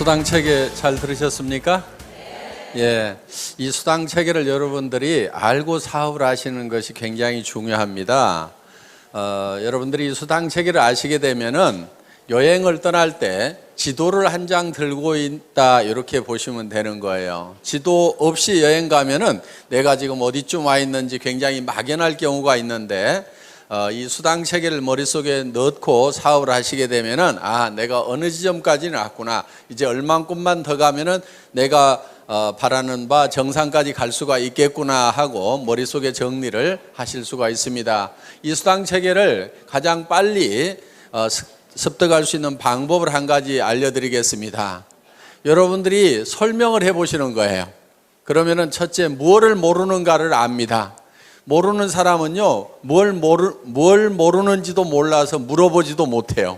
수당 체계 잘 들으셨습니까? 예, 이 수당 체계를 여러분들이 알고 사업을 하시는 것이 굉장히 중요합니다. 여러분들이 이 수당 체계를 아시게 되면은 여행을 떠날 때 지도를 한 장 들고 있다 이렇게 보시면 되는 거예요. 지도 없이 여행 가면은 내가 지금 어디쯤 와 있는지 굉장히 막연할 경우가 있는데 이 수당 체계를 머릿속에 넣고 사업을 하시게 되면은 내가 어느 지점까지는 왔구나. 이제 얼만큼만 더 가면은 내가 바라는 바 정상까지 갈 수가 있겠구나 하고 머릿속에 정리를 하실 수가 있습니다. 이 수당 체계를 가장 빨리 습득할 수 있는 방법을 한 가지 알려드리겠습니다. 여러분들이 설명을 해보시는 거예요. 그러면은 첫째, 무엇을 모르는가를 압니다. 모르는 사람은요, 뭘 모르는지도 몰라서 물어보지도 못해요.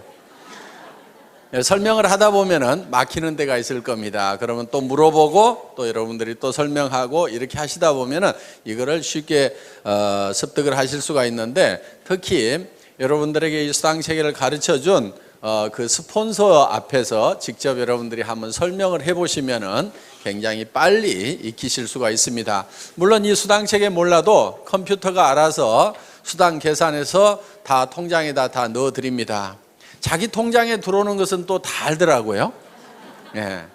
설명을 하다 보면은 막히는 데가 있을 겁니다. 그러면 또 물어보고 또 여러분들이 또 설명하고 이렇게 하시다 보면은 이거를 쉽게 습득을 하실 수가 있는데, 특히 여러분들에게 이 수당 체계를 가르쳐 준 그 스폰서 앞에서 직접 여러분들이 한번 설명을 해보시면은 굉장히 빨리 익히실 수가 있습니다. 물론 이 수당 체계 몰라도 컴퓨터가 알아서 수당 계산해서 다 통장에다 다 넣어 드립니다. 자기 통장에 들어오는 것은 또 다 알더라고요. 예.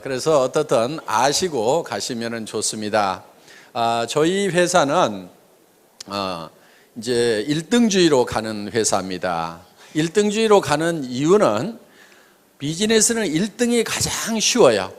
그래서 어떻든 아시고 가시면은 좋습니다. 저희 회사는 이제 1등주의로 가는 회사입니다. 1등주의로 가는 이유는 비즈니스는 1등이 가장 쉬워요.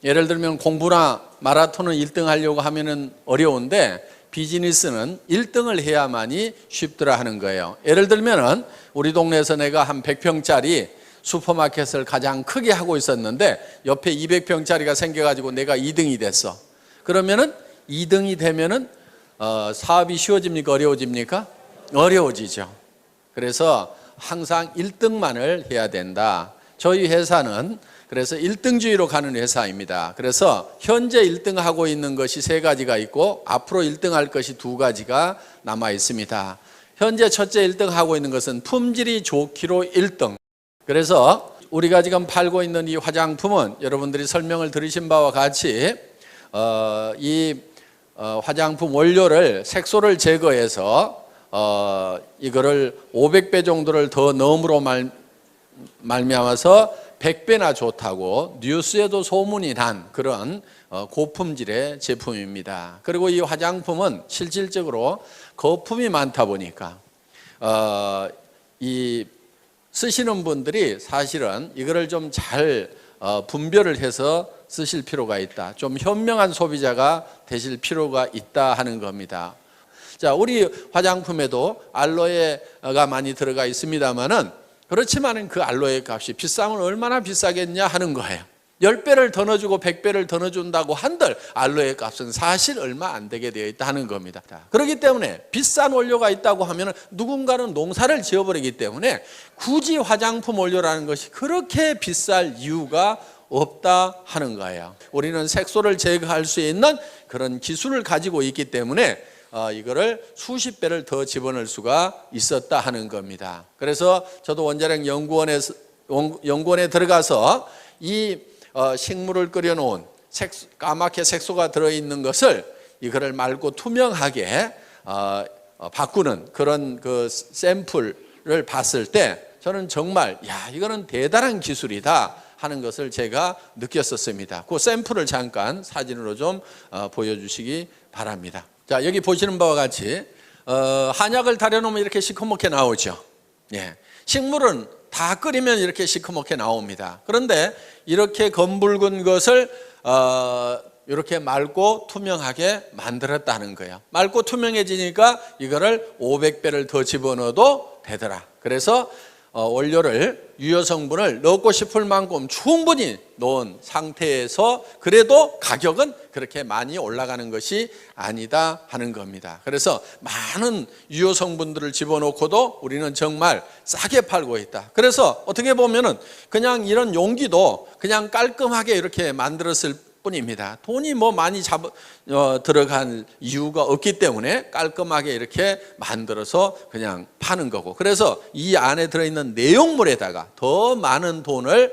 예를 들면 공부나 마라톤은 1등 하려고 하면은 어려운데 비즈니스는 1등을 해야만이 쉽더라 하는 거예요. 예를 들면은 우리 동네에서 내가 한 100평짜리 슈퍼마켓을 가장 크게 하고 있었는데 옆에 200평짜리가 생겨가지고 내가 2등이 됐어. 그러면은 2등이 되면은 사업이 쉬워집니까? 어려워집니까? 어려워지죠. 그래서 항상 1등만을 해야 된다. 저희 회사는 그래서 1등주의로 가는 회사입니다. 그래서 현재 1등하고 있는 것이 3가지가 있고 앞으로 1등할 것이 2가지가 남아 있습니다. 현재 첫째 1등하고 있는 것은 품질이 좋기로 1등. 그래서 우리가 지금 팔고 있는 이 화장품은 여러분들이 설명을 들으신 바와 같이 이 화장품 원료를 색소를 제거해서 이거를 500배 정도를 더 넣음으로 말미암아서 100배나 좋다고 뉴스에도 소문이 난 그런 고품질의 제품입니다. 그리고 이 화장품은 실질적으로 거품이 많다 보니까 이 쓰시는 분들이 사실은 이거를 좀 잘 분별을 해서 쓰실 필요가 있다. 좀 현명한 소비자가 되실 필요가 있다 하는 겁니다. 자, 우리 화장품에도 알로에가 많이 들어가 있습니다만은 그렇지만은 그 알로에 값이 비싸면 얼마나 비싸겠냐 하는 거예요. 10배를 더 넣어주고 100배를 더 넣어준다고 한들 알로에 값은 사실 얼마 안 되게 되어 있다 하는 겁니다. 그렇기 때문에 비싼 원료가 있다고 하면 누군가는 농사를 지어버리기 때문에 굳이 화장품 원료라는 것이 그렇게 비쌀 이유가 없다 하는 거예요. 우리는 색소를 제거할 수 있는 그런 기술을 가지고 있기 때문에 이거를 수십 배를 더 집어넣을 수가 있었다 하는 겁니다. 그래서 저도 원자력 연구원에 들어가서 이 식물을 끓여놓은 까맣게 색소가 들어있는 것을 이거를 맑고 투명하게 바꾸는 그런 그 샘플을 봤을 때 저는 정말 이거는 대단한 기술이다 하는 것을 제가 느꼈었습니다. 그 샘플을 잠깐 사진으로 좀 보여주시기 바랍니다. 자, 여기 보시는 바와 같이 한약을 달여놓으면 이렇게 시커멓게 나오죠. 예. 식물은 다 끓이면 이렇게 시커멓게 나옵니다. 그런데 이렇게 검붉은 것을 이렇게 맑고 투명하게 만들었다는 거예요. 맑고 투명해지니까 이거를 500배를 더 집어넣어도 되더라. 그래서 원료를 유효 성분을 넣고 싶을 만큼 충분히 넣은 상태에서 그래도 가격은 그렇게 많이 올라가는 것이 아니다 하는 겁니다. 그래서 많은 유효 성분들을 집어넣고도 우리는 정말 싸게 팔고 있다. 그래서 어떻게 보면은 그냥 이런 용기도 그냥 깔끔하게 이렇게 만들었을 뿐입니다. 돈이 뭐 많이 들어간 이유가 없기 때문에 깔끔하게 이렇게 만들어서 그냥 파는 거고, 그래서 이 안에 들어있는 내용물에다가 더 많은 돈을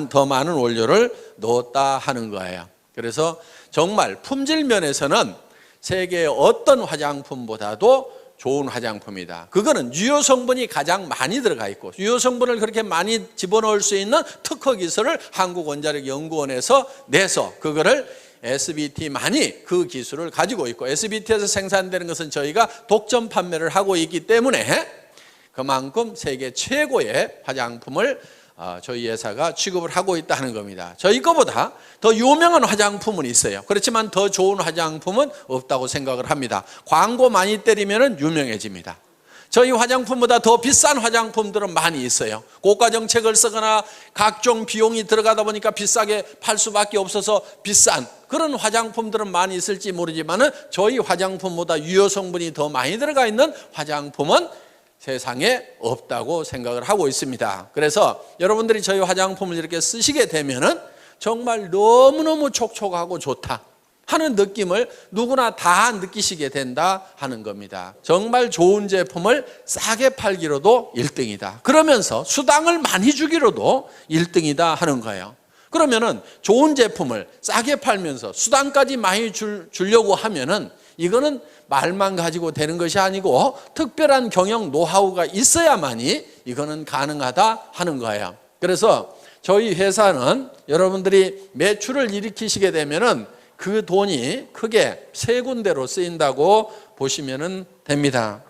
더 많은 원료를 넣었다 하는 거예요. 그래서 정말 품질 면에서는 세계의 어떤 화장품보다도 좋은 화장품이다. 그거는 유효 성분이 가장 많이 들어가 있고, 유효 성분을 그렇게 많이 집어넣을 수 있는 특허 기술을 한국원자력연구원에서 내서 그거를 SBT만이 그 기술을 가지고 있고, SBT에서 생산되는 것은 저희가 독점 판매를 하고 있기 때문에 그만큼 세계 최고의 화장품을 저희 회사가 취급을 하고 있다는 겁니다. 저희 거보다 더 유명한 화장품은 있어요. 그렇지만 더 좋은 화장품은 없다고 생각을 합니다. 광고 많이 때리면 유명해집니다. 저희 화장품보다 더 비싼 화장품들은 많이 있어요. 고가 정책을 쓰거나 각종 비용이 들어가다 보니까 비싸게 팔 수밖에 없어서 비싼 그런 화장품들은 많이 있을지 모르지만 저희 화장품보다 유효 성분이 더 많이 들어가 있는 화장품은 세상에 없다고 생각을 하고 있습니다. 그래서 여러분들이 저희 화장품을 이렇게 쓰시게 되면은 정말 너무너무 촉촉하고 좋다 하는 느낌을 누구나 다 느끼시게 된다 하는 겁니다. 정말 좋은 제품을 싸게 팔기로도 1등이다. 그러면서 수당을 많이 주기로도 1등이다 하는 거예요. 그러면은 좋은 제품을 싸게 팔면서 수당까지 많이 주려고 하면은 이거는 말만 가지고 되는 것이 아니고 특별한 경영 노하우가 있어야만이 이거는 가능하다 하는 거예요. 그래서 저희 회사는 여러분들이 매출을 일으키시게 되면은 그 돈이 크게 세 군데로 쓰인다고 보시면 됩니다.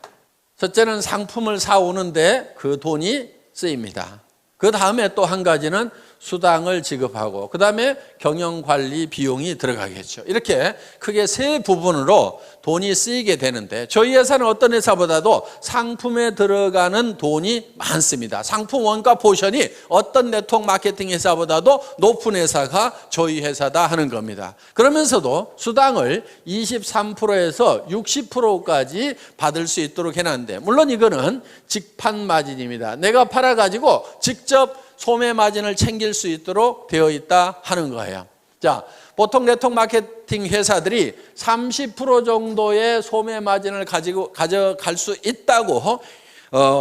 첫째는 상품을 사오는데 그 돈이 쓰입니다. 그 다음에 또 한 가지는 수당을 지급하고, 그 다음에 경영관리 비용이 들어가겠죠. 이렇게 크게 세 부분으로 돈이 쓰이게 되는데, 저희 회사는 어떤 회사보다도 상품에 들어가는 돈이 많습니다. 상품 원가 포션이 어떤 네트워크 마케팅 회사보다도 높은 회사가 저희 회사다 하는 겁니다. 그러면서도 수당을 23%에서 60%까지 받을 수 있도록 해놨는데, 물론 이거는 직판 마진입니다. 내가 팔아가지고 직접 소매 마진을 챙길 수 있도록 되어 있다 하는 거예요. 자, 보통 네트워크 마케팅 회사들이 30% 정도의 소매 마진을 가져갈 수 있다고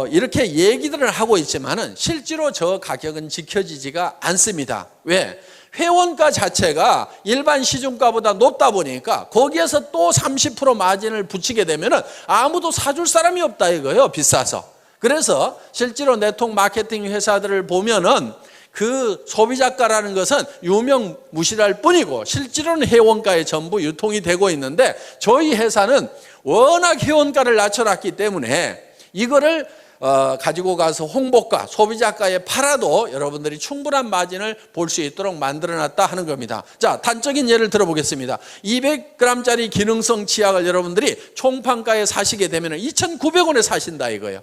이렇게 얘기들을 하고 있지만은 실제로 저 가격은 지켜지지가 않습니다. 왜? 회원가 자체가 일반 시중가보다 높다 보니까 거기에서 또 30% 마진을 붙이게 되면은 아무도 사줄 사람이 없다 이거예요. 비싸서. 그래서 실제로 네트워크 마케팅 회사들을 보면은 그 소비자가라는 것은 유명무실할 뿐이고 실제로는 회원가에 전부 유통이 되고 있는데, 저희 회사는 워낙 회원가를 낮춰놨기 때문에 이거를 가지고 가서 홍보가, 소비자가에 팔아도 여러분들이 충분한 마진을 볼 수 있도록 만들어놨다 하는 겁니다. 자, 단적인 예를 들어보겠습니다. 200g짜리 기능성 치약을 여러분들이 총판가에 사시게 되면 2,900원에 사신다 이거예요.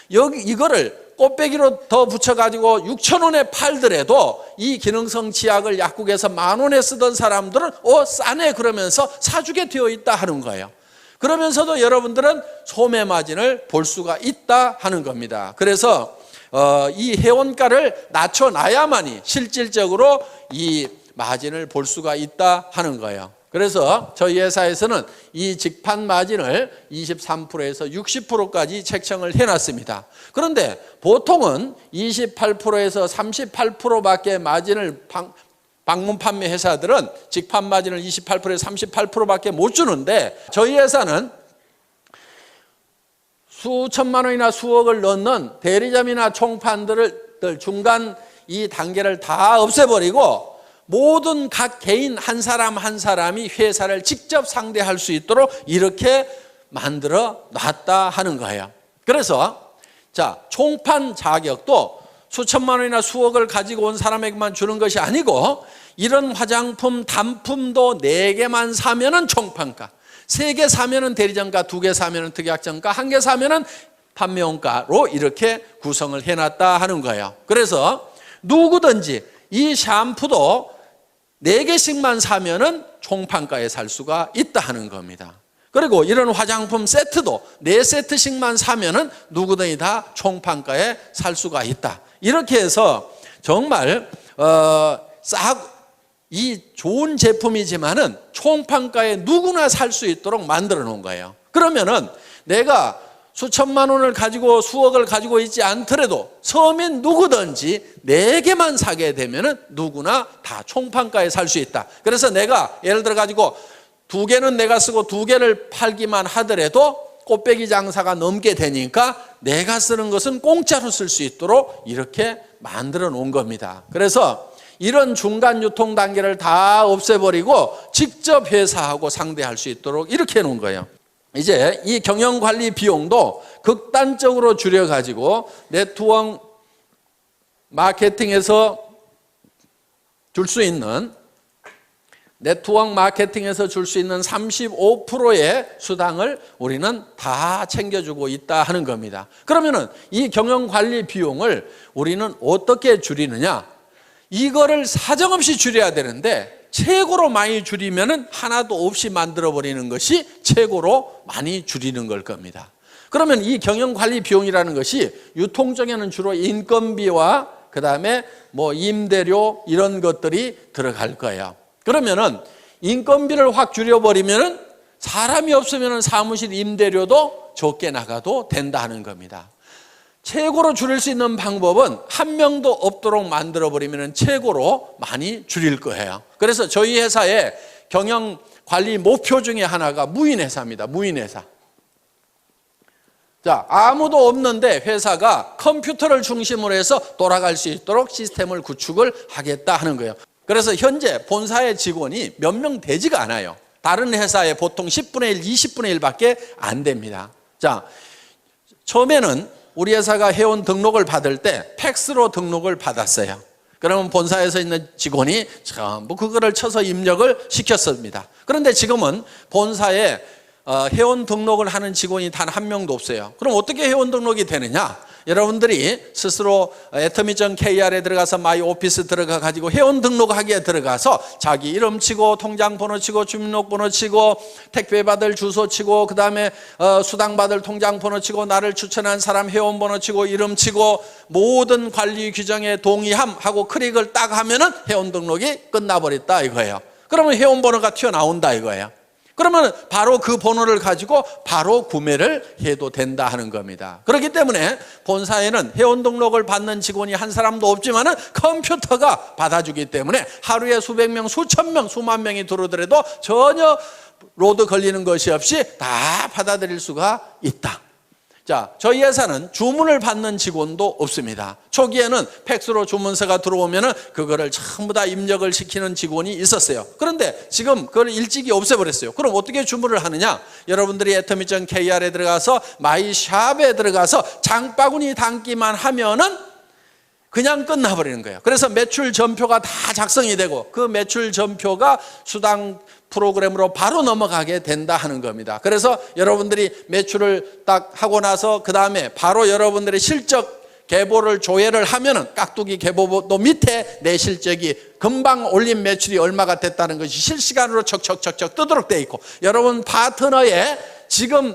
이거를 꽃배기로 더 붙여가지고 6,000원에 팔더라도 이 기능성 치약을 약국에서 10,000원에 쓰던 사람들은 싸네 그러면서 사주게 되어 있다 하는 거예요. 그러면서도 여러분들은 소매 마진을 볼 수가 있다 하는 겁니다. 그래서 이 회원가를 낮춰놔야만이 실질적으로 이 마진을 볼 수가 있다 하는 거예요. 그래서 저희 회사에서는 이 직판 마진을 23%에서 60%까지 책정을 해놨습니다. 그런데 보통은 28%에서 38%밖에 마진을 방문 판매 회사들은 직판 마진을 28%에서 38%밖에 못 주는데, 저희 회사는 수천만 원이나 수억을 넣는 대리점이나 총판들을 중간 이 단계를 다 없애버리고 모든 각 개인 한 사람 한 사람이 회사를 직접 상대할 수 있도록 이렇게 만들어 놨다 하는 거예요. 그래서 자, 총판 자격도 수천만 원이나 수억을 가지고 온 사람에게만 주는 것이 아니고, 이런 화장품 단품도 4개만 사면은 총판가, 3개 사면은 대리점가, 2개 사면은 특약점가, 1개 사면은 판매원가로 이렇게 구성을 해놨다 하는 거예요. 그래서 누구든지 이 샴푸도 4개씩만 사면은 총판가에 살 수가 있다 하는 겁니다. 그리고 이런 화장품 세트도 4세트씩만 사면은 누구든지 다 총판가에 살 수가 있다. 이렇게 해서 정말 이 좋은 제품이지만은 총판가에 누구나 살 수 있도록 만들어 놓은 거예요. 그러면은 내가 수천만 원을 가지고 수억을 가지고 있지 않더라도 서민 누구든지 4개만 사게 되면은 누구나 다 총판가에 살 수 있다. 그래서 내가 예를 들어 가지고 2개는 내가 쓰고 2개를 팔기만 하더라도 꽃배기 장사가 넘게 되니까 내가 쓰는 것은 공짜로 쓸 수 있도록 이렇게 만들어 놓은 겁니다. 그래서 이런 중간 유통 단계를 다 없애버리고 직접 회사하고 상대할 수 있도록 이렇게 해 놓은 거예요. 이제 이 경영관리 비용도 극단적으로 줄여가지고 네트워크 마케팅에서 줄 수 있는 35%의 수당을 우리는 다 챙겨주고 있다 하는 겁니다. 그러면은 이 경영관리 비용을 우리는 어떻게 줄이느냐? 이거를 사정없이 줄여야 되는데 최고로 많이 줄이면은 하나도 없이 만들어버리는 것이 최고로 많이 줄이는 걸 겁니다. 그러면 이 경영관리 비용이라는 것이 유통적에는 주로 인건비와 그 다음에 뭐 임대료 이런 것들이 들어갈 거예요. 그러면은 인건비를 확 줄여버리면은 사람이 없으면은 사무실 임대료도 적게 나가도 된다 하는 겁니다. 최고로 줄일 수 있는 방법은 한 명도 없도록 만들어버리면 최고로 많이 줄일 거예요. 그래서 저희 회사의 경영관리 목표 중에 하나가 무인회사입니다. 무인회사. 자, 아무도 없는데 회사가 컴퓨터를 중심으로 해서 돌아갈 수 있도록 시스템을 구축을 하겠다 하는 거예요. 그래서 현재 본사의 직원이 몇 명 되지가 않아요. 다른 회사에 보통 10분의 1, 20분의 1밖에 안 됩니다. 자, 처음에는 우리 회사가 회원 등록을 받을 때 팩스로 등록을 받았어요. 그러면 본사에서 있는 직원이 전부 그거를 쳐서 입력을 시켰습니다. 그런데 지금은 본사에 회원 등록을 하는 직원이 단 한 명도 없어요. 그럼 어떻게 회원 등록이 되느냐? 여러분들이 스스로 atomy.kr에 들어가서 마이 오피스 들어가 가지고 회원 등록하기에 들어가서 자기 이름 치고 통장 번호 치고 주민등록번호 치고 택배 받을 주소 치고 그 다음에 수당 받을 통장 번호 치고 나를 추천한 사람 회원 번호 치고 이름 치고 모든 관리 규정에 동의함 하고 클릭을 딱 하면은 회원 등록이 끝나버렸다 이거예요. 그러면 회원 번호가 튀어나온다 이거예요. 그러면 바로 그 번호를 가지고 바로 구매를 해도 된다 하는 겁니다. 그렇기 때문에 본사에는 회원 등록을 받는 직원이 한 사람도 없지만은 컴퓨터가 받아주기 때문에 하루에 수백 명, 수천 명, 수만 명이 들어오더라도 전혀 로드 걸리는 것이 없이 다 받아들일 수가 있다. 자, 저희 회사는 주문을 받는 직원도 없습니다. 초기에는 팩스로 주문서가 들어오면은 그거를 전부 다 입력을 시키는 직원이 있었어요. 그런데 지금 그걸 일찍이 없애버렸어요. 그럼 어떻게 주문을 하느냐? 여러분들이 atomy.kr에 들어가서 마이샵에 들어가서 장바구니 담기만 하면은 그냥 끝나버리는 거예요. 그래서 매출 전표가 다 작성이 되고 그 매출 전표가 수당 프로그램으로 바로 넘어가게 된다 하는 겁니다. 그래서 여러분들이 매출을 딱 하고 나서 그 다음에 바로 여러분들의 실적 계보를 조회를 하면은 깍두기 계보도 밑에 내 실적이 금방 올린 매출이 얼마가 됐다는 것이 실시간으로 척척척척 뜨도록 돼 있고 여러분 파트너의 지금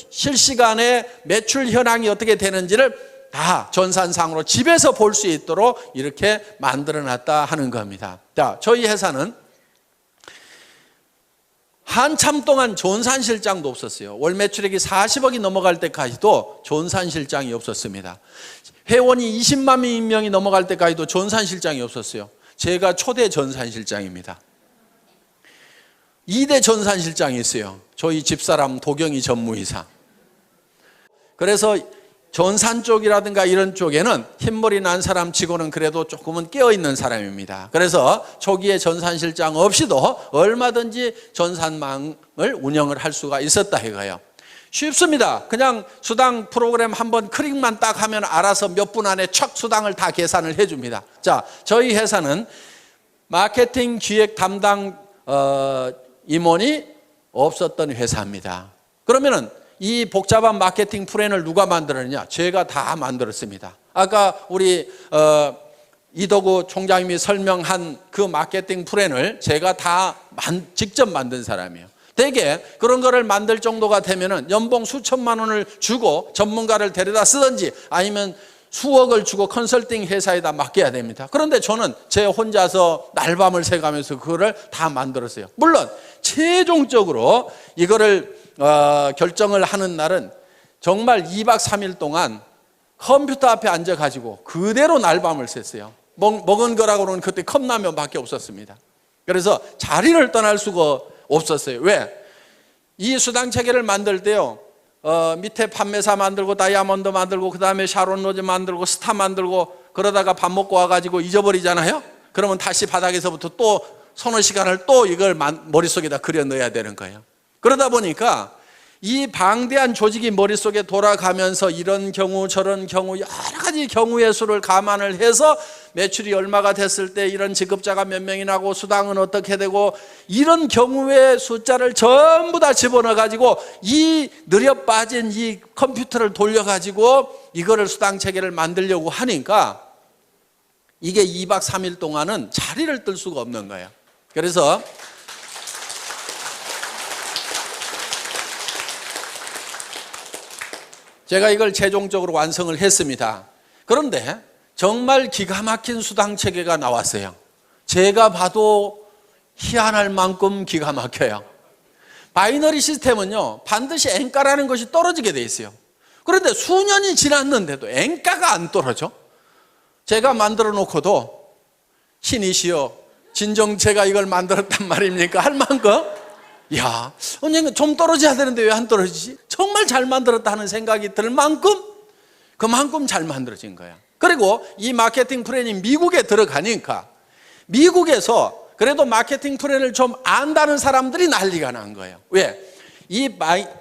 실시간에 매출 현황이 어떻게 되는지를 다 전산상으로 집에서 볼 수 있도록 이렇게 만들어 놨다 하는 겁니다. 자, 저희 회사는 한참 동안 전산실장도 없었어요. 월 매출액이 40억이 넘어갈 때까지도 전산실장이 없었습니다. 회원이 20만 명이 넘어갈 때까지도 전산실장이 없었어요. 제가 초대 전산실장입니다. 2대 전산실장이 있어요. 저희 집사람 도경이 전무이사. 그래서 전산 쪽이라든가 이런 쪽에는 흰머리 난 사람 치고는 그래도 조금은 깨어있는 사람입니다. 그래서 초기에 전산실장 없이도 얼마든지 전산망을 운영을 할 수가 있었다 이거예요. 쉽습니다. 그냥 수당 프로그램 한번 클릭만 딱 하면 알아서 몇 분 안에 척 수당을 다 계산을 해줍니다. 자, 저희 회사는 마케팅 기획 담당 임원이 없었던 회사입니다. 그러면은 이 복잡한 마케팅 플랜을 누가 만들었느냐? 제가 다 만들었습니다. 아까 우리 이덕우 총장님이 설명한 그 마케팅 플랜을 제가 다 직접 만든 사람이에요. 대개 그런 거를 만들 정도가 되면은 연봉 수천만 원을 주고 전문가를 데려다 쓰든지 아니면 수억을 주고 컨설팅 회사에다 맡겨야 됩니다. 그런데 저는 제 혼자서 날밤을 새가면서 그거를 다 만들었어요. 물론 최종적으로 이거를 결정을 하는 날은 정말 2박 3일 동안 컴퓨터 앞에 앉아가지고 그대로 날밤을 샜어요. 먹은 거라고는 그때 컵라면밖에 없었습니다. 그래서 자리를 떠날 수가 없었어요. 왜? 이 수당 체계를 만들 때요, 밑에 판매사 만들고 다이아몬드 만들고 그 다음에 샤론 로즈 만들고 스타 만들고 그러다가 밥 먹고 와가지고 잊어버리잖아요. 그러면 다시 바닥에서부터 또 서너 시간을 또 이걸 머릿속에다 그려 넣어야 되는 거예요. 그러다 보니까 이 방대한 조직이 머릿속에 돌아가면서 이런 경우 저런 경우 여러 가지 경우의 수를 감안을 해서 매출이 얼마가 됐을 때 이런 지급자가 몇 명이 나고 수당은 어떻게 되고 이런 경우의 숫자를 전부 다 집어넣어 가지고 이 느려 빠진 이 컴퓨터를 돌려 가지고 이거를 수당 체계를 만들려고 하니까 이게 2박 3일 동안은 자리를 뜰 수가 없는 거예요. 그래서 제가 이걸 최종적으로 완성을 했습니다. 그런데 정말 기가 막힌 수당 체계가 나왔어요. 제가 봐도 희한할 만큼 기가 막혀요. 바이너리 시스템은요, 반드시 N가라는 것이 떨어지게 돼 있어요. 그런데 수년이 지났는데도 N가가 안 떨어져. 제가 만들어 놓고도 신이시여 진정 제가 이걸 만들었단 말입니까? 할 만큼 야, 언젠가 좀 떨어져야 되는데 왜 안 떨어지지? 정말 잘 만들었다 하는 생각이 들 만큼 그만큼 잘 만들어진 거야. 그리고 이 마케팅 플랜이 미국에 들어가니까 미국에서 그래도 마케팅 플랜을 좀 안다는 사람들이 난리가 난 거예요. 왜? 이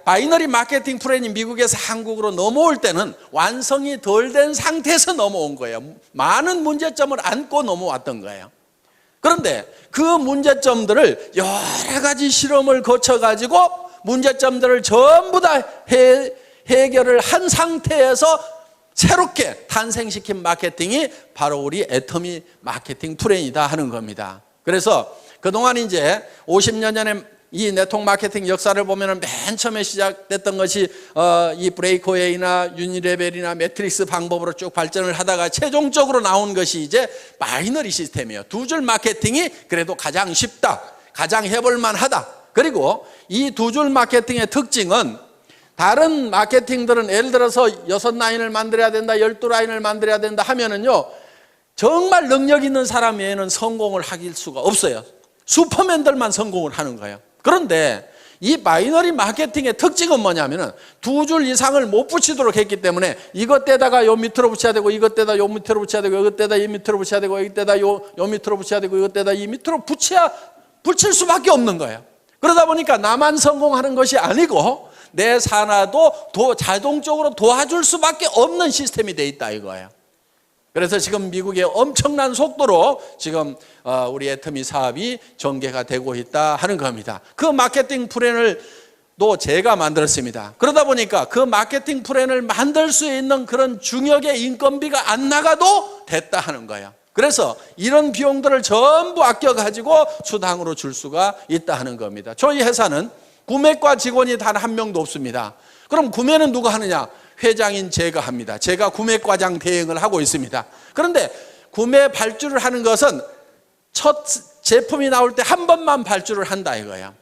바이너리 마케팅 플랜이 미국에서 한국으로 넘어올 때는 완성이 덜 된 상태에서 넘어온 거예요. 많은 문제점을 안고 넘어왔던 거예요. 그런데 그 문제점들을 여러 가지 실험을 거쳐가지고 문제점들을 전부 다 해결을 한 상태에서 새롭게 탄생시킨 마케팅이 바로 우리 애터미 마케팅 플랜이다 하는 겁니다. 그래서 그동안 이제 50년 전에 이 네트워크 마케팅 역사를 보면 맨 처음에 시작됐던 것이 이 브레이크웨이나 유니레벨이나 매트릭스 방법으로 쭉 발전을 하다가 최종적으로 나온 것이 이제 바이너리 시스템이에요. 두 줄 마케팅이 그래도 가장 쉽다, 가장 해볼만 하다. 그리고 이 두 줄 마케팅의 특징은 다른 마케팅들은 예를 들어서 6라인을 만들어야 된다, 12라인을 만들어야 된다 하면은요, 정말 능력 있는 사람 외에는 성공을 하길 수가 없어요. 슈퍼맨들만 성공을 하는 거예요. 그런데 이 바이너리 마케팅의 특징은 뭐냐면은 두 줄 이상을 못 붙이도록 했기 때문에 이것 때다가 요 밑으로 붙여야 되고 이것 때다 요 밑으로 붙여야 되고 이것 때다 이 밑으로 붙여야 되고 이것 때다 요 밑으로 붙여야 되고 이것 때다 이 밑으로 붙일 수밖에 없는 거예요. 그러다 보니까 나만 성공하는 것이 아니고 내 산하도 자동적으로 도와줄 수밖에 없는 시스템이 돼 있다 이거예요. 그래서 지금 미국의 엄청난 속도로 지금 우리 애터미 사업이 전개가 되고 있다 하는 겁니다. 그 마케팅 플랜을 또 제가 만들었습니다. 그러다 보니까 그 마케팅 플랜을 만들 수 있는 그런 중역의 인건비가 안 나가도 됐다 하는 거예요. 그래서 이런 비용들을 전부 아껴가지고 수당으로 줄 수가 있다 하는 겁니다. 저희 회사는 구매과 직원이 단 한 명도 없습니다. 그럼 구매는 누가 하느냐? 회장인 제가 합니다. 제가 구매과장 대행을 하고 있습니다. 그런데 구매 발주를 하는 것은 첫 제품이 나올 때 한 번만 발주를 한다 이거예요.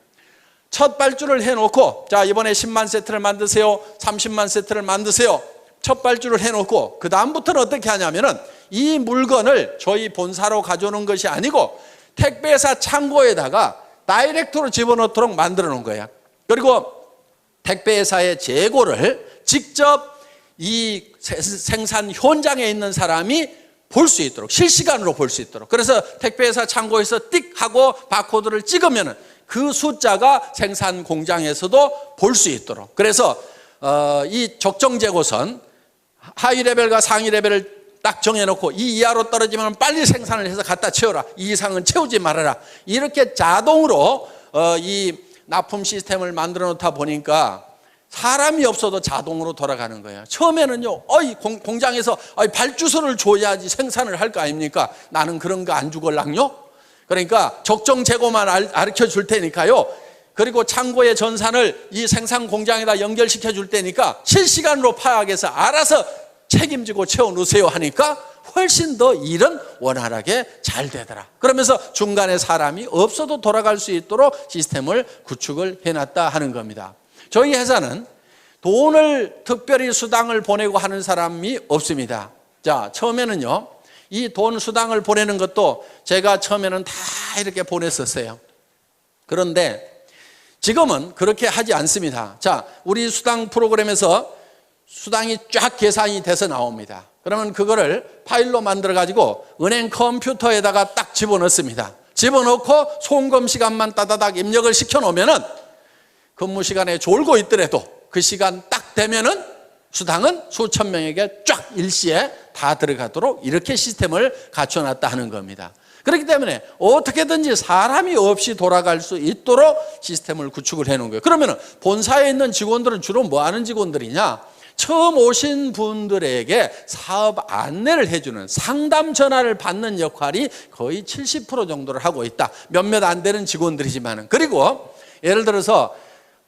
첫 발주를 해놓고 자 이번에 10만 세트를 만드세요, 30만 세트를 만드세요. 첫 발주를 해놓고 그 다음부터는 어떻게 하냐면은 이 물건을 저희 본사로 가져오는 것이 아니고 택배사 창고에다가 다이렉트로 집어넣도록 만들어 놓은 거예요. 그리고 택배사의 재고를 직접 이 생산 현장에 있는 사람이 볼 수 있도록 실시간으로 볼 수 있도록 그래서 택배회사 창고에서 띡 하고 바코드를 찍으면 그 숫자가 생산 공장에서도 볼 수 있도록 그래서 이 적정 재고선 하위 레벨과 상위 레벨을 딱 정해놓고 이 이하로 떨어지면 빨리 생산을 해서 갖다 채워라, 이 이상은 채우지 말아라, 이렇게 자동으로 이 납품 시스템을 만들어 놓다 보니까 사람이 없어도 자동으로 돌아가는 거예요. 처음에는요, 공장에서 발주서를 줘야지 생산을 할 거 아닙니까? 나는 그런 거 안 주걸랑요? 그러니까 적정 재고만 가르쳐 줄 테니까요. 그리고 창고의 전산을 이 생산 공장에다 연결시켜 줄 테니까 실시간으로 파악해서 알아서 책임지고 채워놓으세요 하니까 훨씬 더 일은 원활하게 잘 되더라. 그러면서 중간에 사람이 없어도 돌아갈 수 있도록 시스템을 구축을 해놨다 하는 겁니다. 저희 회사는 돈을 특별히 수당을 보내고 하는 사람이 없습니다. 자, 처음에는요, 이 돈 수당을 보내는 것도 제가 처음에는 다 이렇게 보냈었어요. 그런데 지금은 그렇게 하지 않습니다. 자, 우리 수당 프로그램에서 수당이 쫙 계산이 돼서 나옵니다. 그러면 그거를 파일로 만들어 가지고 은행 컴퓨터에다가 딱 집어넣습니다. 집어넣고 송금 시간만 따다닥 입력을 시켜 놓으면은 근무 시간에 졸고 있더라도 그 시간 딱 되면은 수당은 수천 명에게 쫙 일시에 다 들어가도록 이렇게 시스템을 갖춰놨다 하는 겁니다. 그렇기 때문에 어떻게든지 사람이 없이 돌아갈 수 있도록 시스템을 구축을 해놓은 거예요. 그러면 본사에 있는 직원들은 주로 뭐 하는 직원들이냐? 처음 오신 분들에게 사업 안내를 해주는 상담 전화를 받는 역할이 거의 70% 정도를 하고 있다. 몇몇 안 되는 직원들이지만은. 그리고 예를 들어서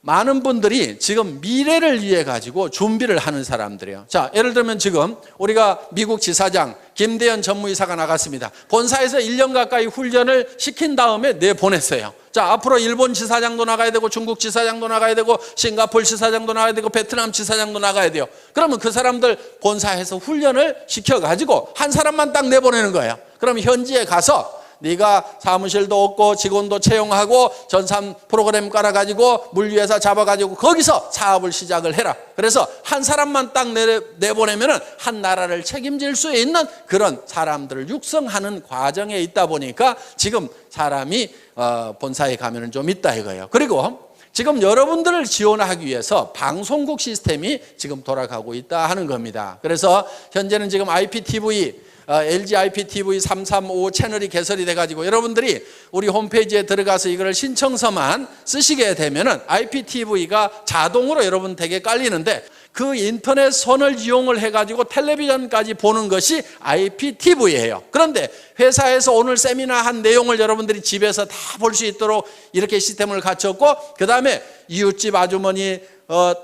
많은 분들이 지금 미래를 위해 가지고 준비를 하는 사람들이에요. 자, 예를 들면 지금 우리가 미국 지사장 김대현 전무이사가 나갔습니다. 본사에서 1년 가까이 훈련을 시킨 다음에 내보냈어요. 자, 앞으로 일본 지사장도 나가야 되고 중국 지사장도 나가야 되고 싱가포르 지사장도 나가야 되고 베트남 지사장도 나가야 돼요. 그러면 그 사람들 본사에서 훈련을 시켜가지고 한 사람만 딱 내보내는 거예요. 그럼 현지에 가서 네가 사무실도 없고 직원도 채용하고 전산 프로그램 깔아가지고 물류회사 잡아가지고 거기서 사업을 시작을 해라. 그래서 한 사람만 딱 내보내면은 한 나라를 책임질 수 있는 그런 사람들을 육성하는 과정에 있다 보니까 지금 사람이 본사에 가면은 좀 있다 이거예요. 그리고 지금 여러분들을 지원하기 위해서 방송국 시스템이 지금 돌아가고 있다 하는 겁니다. 그래서 현재는 지금 IPTV LG IPTV 335 채널이 개설이 돼가지고 여러분들이 우리 홈페이지에 들어가서 이걸 신청서만 쓰시게 되면은 IPTV가 자동으로 여러분 댁에 깔리는데 그 인터넷 선을 이용을 해가지고 텔레비전까지 보는 것이 IPTV예요. 그런데 회사에서 오늘 세미나 한 내용을 여러분들이 집에서 다 볼 수 있도록 이렇게 시스템을 갖췄고 그 다음에 이웃집 아주머니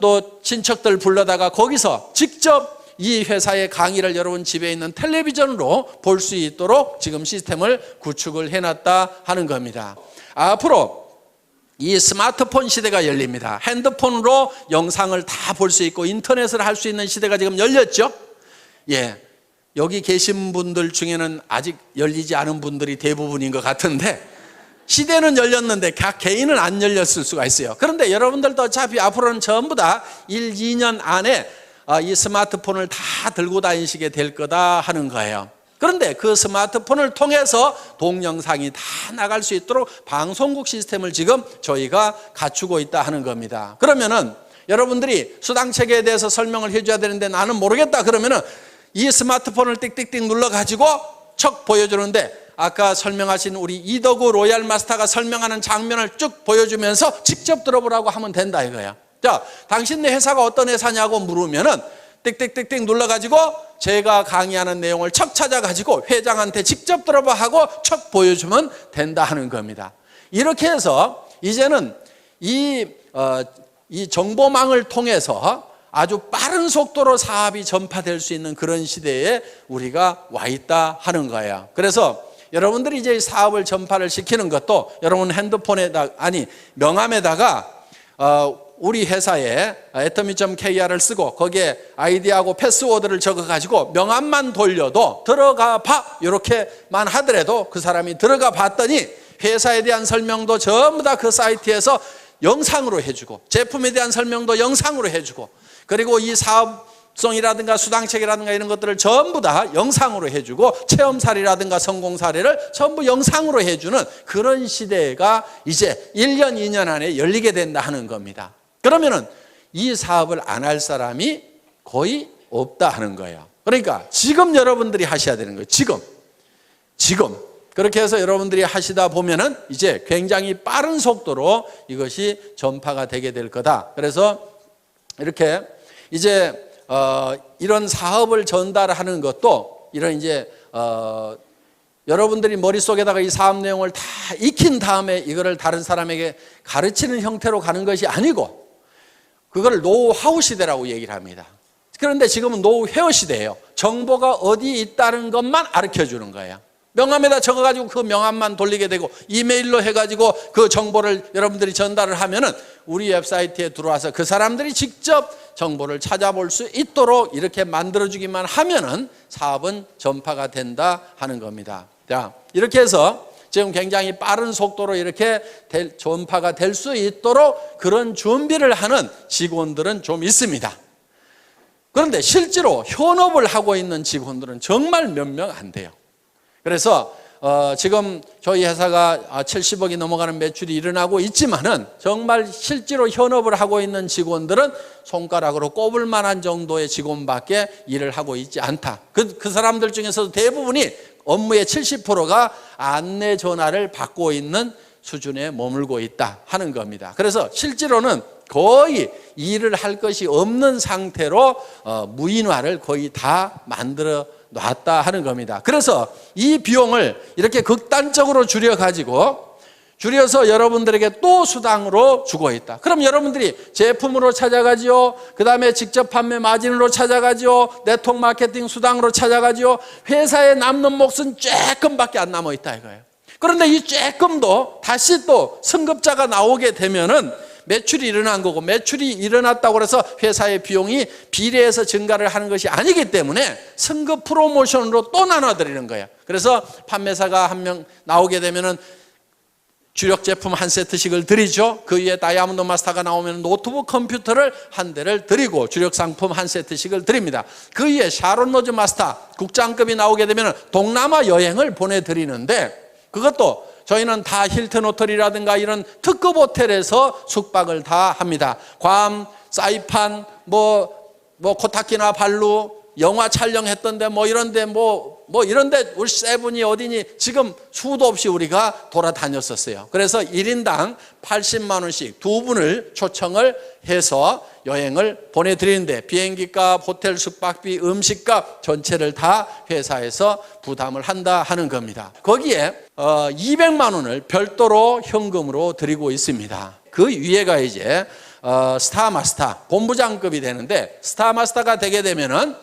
또 친척들 불러다가 거기서 직접 이 회사의 강의를 여러분 집에 있는 텔레비전으로 볼 수 있도록 지금 시스템을 구축을 해놨다 하는 겁니다. 앞으로 이 스마트폰 시대가 열립니다. 핸드폰으로 영상을 다 볼 수 있고 인터넷을 할 수 있는 시대가 지금 열렸죠. 예, 여기 계신 분들 중에는 아직 열리지 않은 분들이 대부분인 것 같은데 시대는 열렸는데 각 개인은 안 열렸을 수가 있어요. 그런데 여러분들도 어차피 앞으로는 전부 다 1, 2년 안에 이 스마트폰을 다 들고 다니시게 될 거다 하는 거예요. 그런데 그 스마트폰을 통해서 동영상이 다 나갈 수 있도록 방송국 시스템을 지금 저희가 갖추고 있다 하는 겁니다. 그러면은 여러분들이 수당체계에 대해서 설명을 해줘야 되는데 나는 모르겠다 그러면은 이 스마트폰을 띡띡띡 눌러가지고 척 보여주는데 아까 설명하신 우리 이덕우 로얄 마스터가 설명하는 장면을 쭉 보여주면서 직접 들어보라고 하면 된다 이거예요. 자, 당신네 회사가 어떤 회사냐고 물으면은 띡띡띡띡 눌러가지고 제가 강의하는 내용을 척 찾아가지고 회장한테 직접 들어봐 하고 척 보여주면 된다 하는 겁니다. 이렇게 해서 이제는 이 정보망을 통해서 아주 빠른 속도로 사업이 전파될 수 있는 그런 시대에 우리가 와 있다 하는 거예요. 그래서 여러분들이 이제 사업을 전파를 시키는 것도 여러분 핸드폰에다 명함에다가 우리 회사에 atomy.kr을 쓰고 거기에 아이디하고 패스워드를 적어가지고 명함만 돌려도 들어가 봐 이렇게만 하더라도 그 사람이 들어가 봤더니 회사에 대한 설명도 전부 다 그 사이트에서 영상으로 해주고 제품에 대한 설명도 영상으로 해주고 그리고 이 사업성이라든가 수당책이라든가 이런 것들을 전부 다 영상으로 해주고 체험 사례라든가 성공 사례를 전부 영상으로 해주는 그런 시대가 이제 1년, 2년 안에 열리게 된다 하는 겁니다. 그러면은 이 사업을 안 할 사람이 거의 없다 하는 거예요. 그러니까 지금 여러분들이 하셔야 되는 거예요. 지금. 그렇게 해서 여러분들이 하시다 보면은 이제 굉장히 빠른 속도로 이것이 전파가 되게 될 거다. 그래서 이렇게 이제 이런 사업을 전달하는 것도 이런 이제 여러분들이 머릿속에다가 이 사업 내용을 다 익힌 다음에 이거를 다른 사람에게 가르치는 형태로 가는 것이 아니고 그걸 노하우 시대라고 얘기를 합니다. 그런데 지금은 노후 회화 시대예요. 정보가 어디 있다는 것만 가르쳐 주는 거예요. 명함에다 적어가지고 그 명함만 돌리게 되고 이메일로 해가지고 그 정보를 여러분들이 전달을 하면은 우리 웹사이트에 들어와서 그 사람들이 직접 정보를 찾아볼 수 있도록 이렇게 만들어주기만 하면은 사업은 전파가 된다 하는 겁니다. 자, 이렇게 해서 지금 굉장히 빠른 속도로 이렇게 전파가 될 수 있도록 그런 준비를 하는 직원들은 좀 있습니다. 그런데 실제로 현업을 하고 있는 직원들은 정말 몇 명 안 돼요. 그래서 지금 저희 회사가 70억이 넘어가는 매출이 일어나고 있지만은 정말 실제로 현업을 하고 있는 직원들은 손가락으로 꼽을 만한 정도의 직원밖에 일을 하고 있지 않다. 그 사람들 중에서도 대부분이 업무의 70%가 안내 전화를 받고 있는 수준에 머물고 있다 하는 겁니다. 그래서 실제로는 거의 일을 할 것이 없는 상태로 무인화를 거의 다 만들어 놨다 하는 겁니다. 그래서 이 비용을 이렇게 극단적으로 줄여서 여러분들에게 또 수당으로 주고 있다. 그럼 여러분들이 제품으로 찾아가지요. 그 다음에 직접 판매 마진으로 찾아가지요. 네트워크 마케팅 수당으로 찾아가지요. 회사에 남는 몫은 조금밖에 안 남아 있다 이거예요. 그런데 이 조금도 다시 또 승급자가 나오게 되면은 매출이 일어난 거고, 매출이 일어났다고 해서 회사의 비용이 비례해서 증가를 하는 것이 아니기 때문에 승급 프로모션으로 또 나눠드리는 거예요. 그래서 판매사가 한 명 나오게 되면은 주력 제품 한 세트씩을 드리죠. 그 위에 다이아몬드 마스터가 나오면 노트북 컴퓨터를 한 대를 드리고 주력 상품 한 세트씩을 드립니다. 그 위에 샤론 로즈 마스터 국장급이 나오게 되면 동남아 여행을 보내드리는데, 그것도 저희는 다 힐튼 호텔이라든가 이런 특급 호텔에서 숙박을 다 합니다. 괌, 사이판, 코타키나 발루, 영화 촬영했던데 이런데 이런데 우리 세븐이 어디니 지금 수도 없이 우리가 돌아다녔었어요. 그래서 1인당 80만 원씩 두 분을 초청을 해서 여행을 보내드리는데 비행기값, 호텔 숙박비, 음식값 전체를 다 회사에서 부담을 한다 하는 겁니다. 거기에 200만 원을 별도로 현금으로 드리고 있습니다. 그 위에가 이제 스타마스터 본부장급이 되는데, 스타마스터가 되게 되면은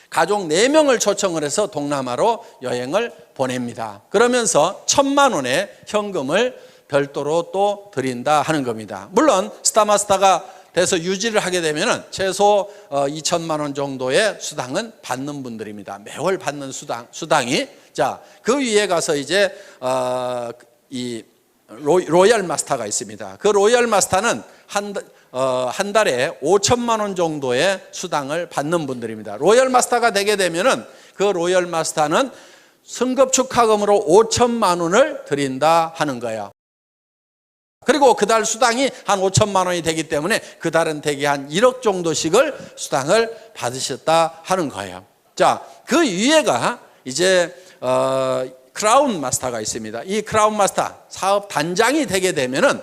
가족 4명을 초청을 해서 동남아로 여행을 보냅니다. 그러면서 1,000만 원의 현금을 별도로 또 드린다 하는 겁니다. 물론 스타마스터가 돼서 유지를 하게 되면은 최소 2,000만 원 정도의 수당은 받는 분들입니다. 매월 받는 수당이. 자, 그 위에 가서 이제 이 로얄 마스터가 있습니다. 그 로얄 마스터는 한 달에 5천만 원 정도의 수당을 받는 분들입니다. 로얄 마스터가 되게 되면은 그 로얄 마스터는 승급 축하금으로 5천만 원을 드린다 하는 거예요. 그리고 그달 수당이 한 5천만 원이 되기 때문에 그달은 대개 한 1억 정도씩을 수당을 받으셨다 하는 거예요. 자, 그 위에가 이제 크라운 마스터가 있습니다. 이 크라운 마스터 사업 단장이 되게 되면은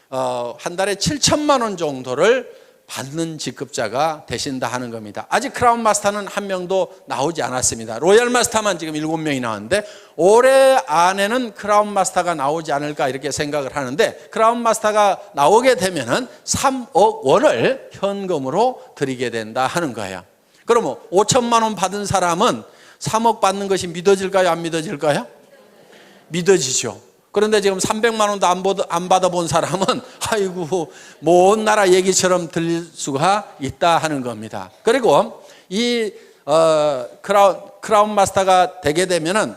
한 달에 7천만 원 정도를 받는 직급자가 되신다 하는 겁니다. 아직 크라운 마스터는 한 명도 나오지 않았습니다. 로얄 마스터만 지금 7명이 나왔는데 올해 안에는 크라운 마스터가 나오지 않을까 이렇게 생각을 하는데, 크라운 마스터가 나오게 되면은 3억 원을 현금으로 드리게 된다 하는 거예요. 그러면 5천만 원 받은 사람은 3억 받는 것이 믿어질까요? 안 믿어질까요? 믿어지죠. 그런데 지금 300만 원도 안 받아본 사람은 아이고 먼 나라 얘기처럼 들릴 수가 있다 하는 겁니다. 그리고 이 크라운 마스터가 되게 되면은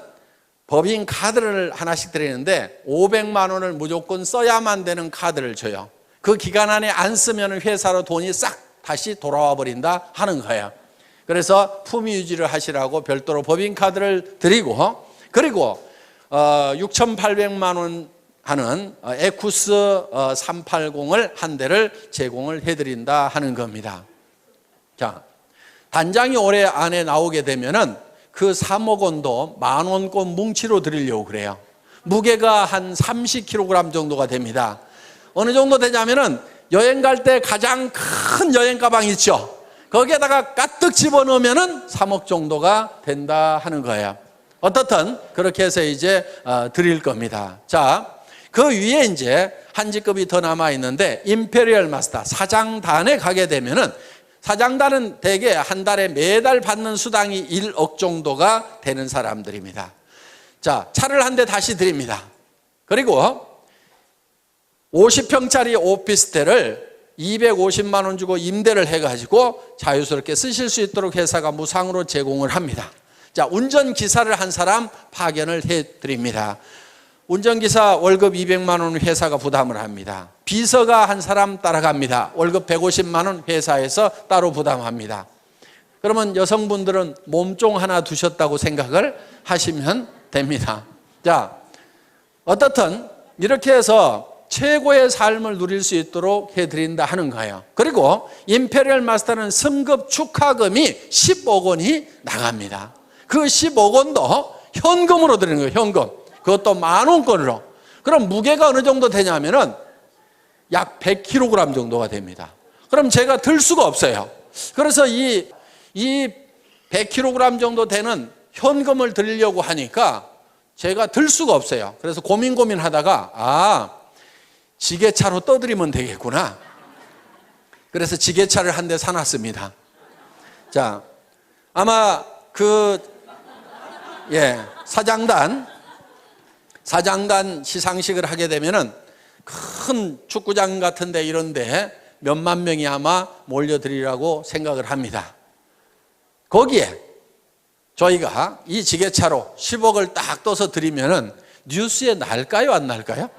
법인 카드를 하나씩 드리는데 500만 원을 무조건 써야만 되는 카드를 줘요. 그 기간 안에 안 쓰면 회사로 돈이 싹 다시 돌아와 버린다 하는 거예요. 그래서 품위 유지를 하시라고 별도로 법인 카드를 드리고, 그리고 6,800만 원 하는 에쿠스 380을 한 대를 제공을 해드린다 하는 겁니다. 자, 단장이 올해 안에 나오게 되면은 그 3억 원도 10,000원권 뭉치로 드리려고 그래요. 무게가 한 30kg 정도가 됩니다. 어느 정도 되냐면은 여행 갈 때 가장 큰 여행 가방 있죠. 거기에다가 가득 집어넣으면은 3억 정도가 된다 하는 거예요. 어떻든 그렇게 해서 이제 드릴 겁니다. 자, 그 위에 이제 한 직급이 더 남아 있는데 임페리얼 마스터 사장단에 가게 되면은 사장단은 대개 한 달에 매달 받는 수당이 1억 정도가 되는 사람들입니다. 자, 차를 한 대 다시 드립니다. 그리고 50평짜리 오피스텔을 250만 원 주고 임대를 해가지고 자유스럽게 쓰실 수 있도록 회사가 무상으로 제공을 합니다. 자, 운전기사를 한 사람 파견을 해드립니다. 운전기사 월급 200만 원 회사가 부담을 합니다. 비서가 한 사람 따라갑니다. 월급 150만 원 회사에서 따로 부담합니다. 그러면 여성분들은 몸종 하나 두셨다고 생각을 하시면 됩니다. 자, 어떻든 이렇게 해서 최고의 삶을 누릴 수 있도록 해드린다 하는 거예요. 그리고 임페리얼 마스터는 승급 축하금이 10억 원이 나갑니다. 그 10억 원도 현금으로 드리는 거예요. 현금. 그것도 10,000원권으로. 그럼 무게가 어느 정도 되냐면은 약 100kg 정도가 됩니다. 그럼 제가 들 수가 없어요. 그래서 이 100kg 정도 되는 현금을 드리려고 하니까 제가 들 수가 없어요. 그래서 고민하다가 지게차로 떠드리면 되겠구나. 그래서 지게차를 한 대 사놨습니다. 자, 아마 사장단 시상식을 하게 되면은 큰 축구장 같은데 이런데 몇만 명이 아마 몰려들이라고 생각을 합니다. 거기에 저희가 이 지게차로 10억을 딱 떠서 드리면은 뉴스에 날까요, 안 날까요?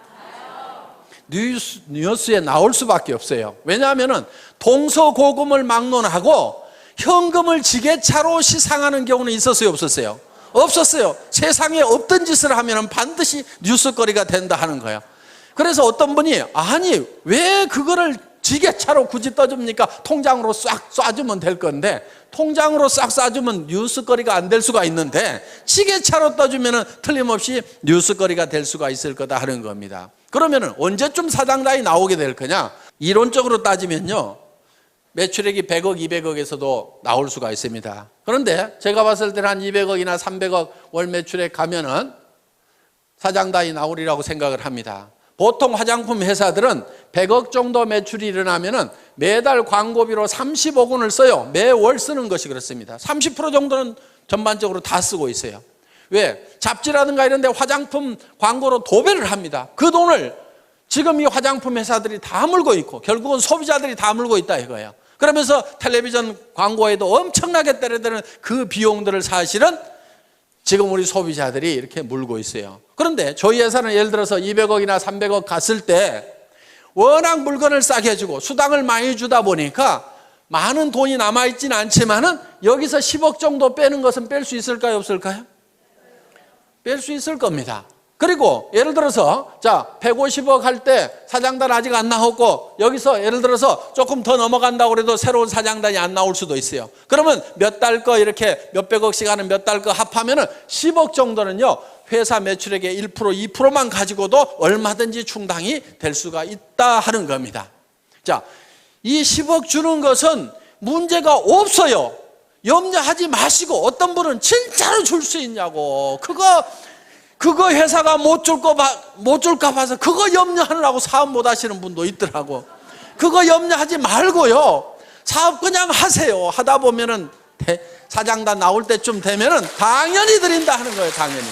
뉴스에 나올 수밖에 없어요. 왜냐하면은 동서고금을 막론하고 현금을 지게차로 시상하는 경우는 있었어요, 없었어요? 없었어요. 세상에 없던 짓을 하면 반드시 뉴스거리가 된다 하는 거예요. 그래서 어떤 분이 왜 그거를 지게차로 굳이 떠줍니까? 통장으로 싹 쏴주면 될 건데 통장으로 싹 쏴주면 뉴스거리가 안 될 수가 있는데 지게차로 떠주면 틀림없이 뉴스거리가 될 수가 있을 거다 하는 겁니다. 그러면 언제쯤 사장단이 나오게 될 거냐? 이론적으로 따지면요, 매출액이 100억, 200억에서도 나올 수가 있습니다. 그런데 제가 봤을 때는 한 200억이나 300억 월 매출액 가면은 사장단이 나오리라고 생각을 합니다. 보통 화장품 회사들은 100억 정도 매출이 일어나면은 매달 광고비로 30억 원을 써요. 매월 쓰는 것이 그렇습니다. 30% 정도는 전반적으로 다 쓰고 있어요. 왜? 잡지라든가 이런 데 화장품 광고로 도배를 합니다. 그 돈을 지금 이 화장품 회사들이 다 물고 있고 결국은 소비자들이 다 물고 있다 이거예요. 그러면서 텔레비전 광고에도 엄청나게 때려드는 그 비용들을 사실은 지금 우리 소비자들이 이렇게 물고 있어요. 그런데 저희 회사는 예를 들어서 200억이나 300억 갔을 때 워낙 물건을 싸게 주고 수당을 많이 주다 보니까 많은 돈이 남아있지는 않지만은 여기서 10억 정도 빼는 것은 뺄 수 있을까요, 없을까요? 뺄 수 있을 겁니다. 그리고 예를 들어서 150억 할 때 사장단 아직 안 나왔고 여기서 예를 들어서 조금 더 넘어간다고 해도 새로운 사장단이 안 나올 수도 있어요. 그러면 몇 달 거 이렇게 몇백억씩 하는 몇 달 거 합하면은 10억 정도는요, 회사 매출액의 1%, 2%만 가지고도 얼마든지 충당이 될 수가 있다 하는 겁니다. 자, 이 10억 주는 것은 문제가 없어요. 염려하지 마시고, 어떤 분은 진짜로 줄 수 있냐고, 그거 회사가 못 줄까 봐서 그거 염려하느라고 사업 못 하시는 분도 있더라고. 그거 염려하지 말고요, 사업 그냥 하세요. 하다 보면은 사장단 나올 때쯤 되면은 당연히 드린다 하는 거예요. 당연히.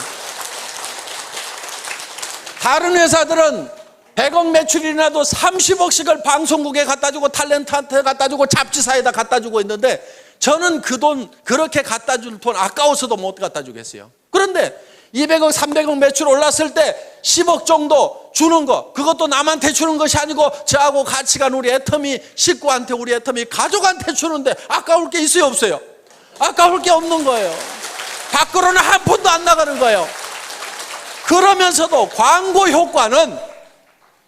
다른 회사들은 100억 매출이 나도 30억씩을 방송국에 갖다 주고 탤런트한테 갖다 주고 잡지사에다 갖다 주고 있는데 저는 그 돈, 그렇게 갖다 줄 돈 아까워서도 못 갖다 주겠어요. 그런데 200억, 300억 매출 올랐을 때 10억 정도 주는 거, 그것도 남한테 주는 것이 아니고 저하고 같이 간 우리 애터미 식구한테, 우리 애터미 가족한테 주는데 아까울 게 있어요, 없어요? 아까울 게 없는 거예요. 밖으로는 한 푼도 안 나가는 거예요. 그러면서도 광고 효과는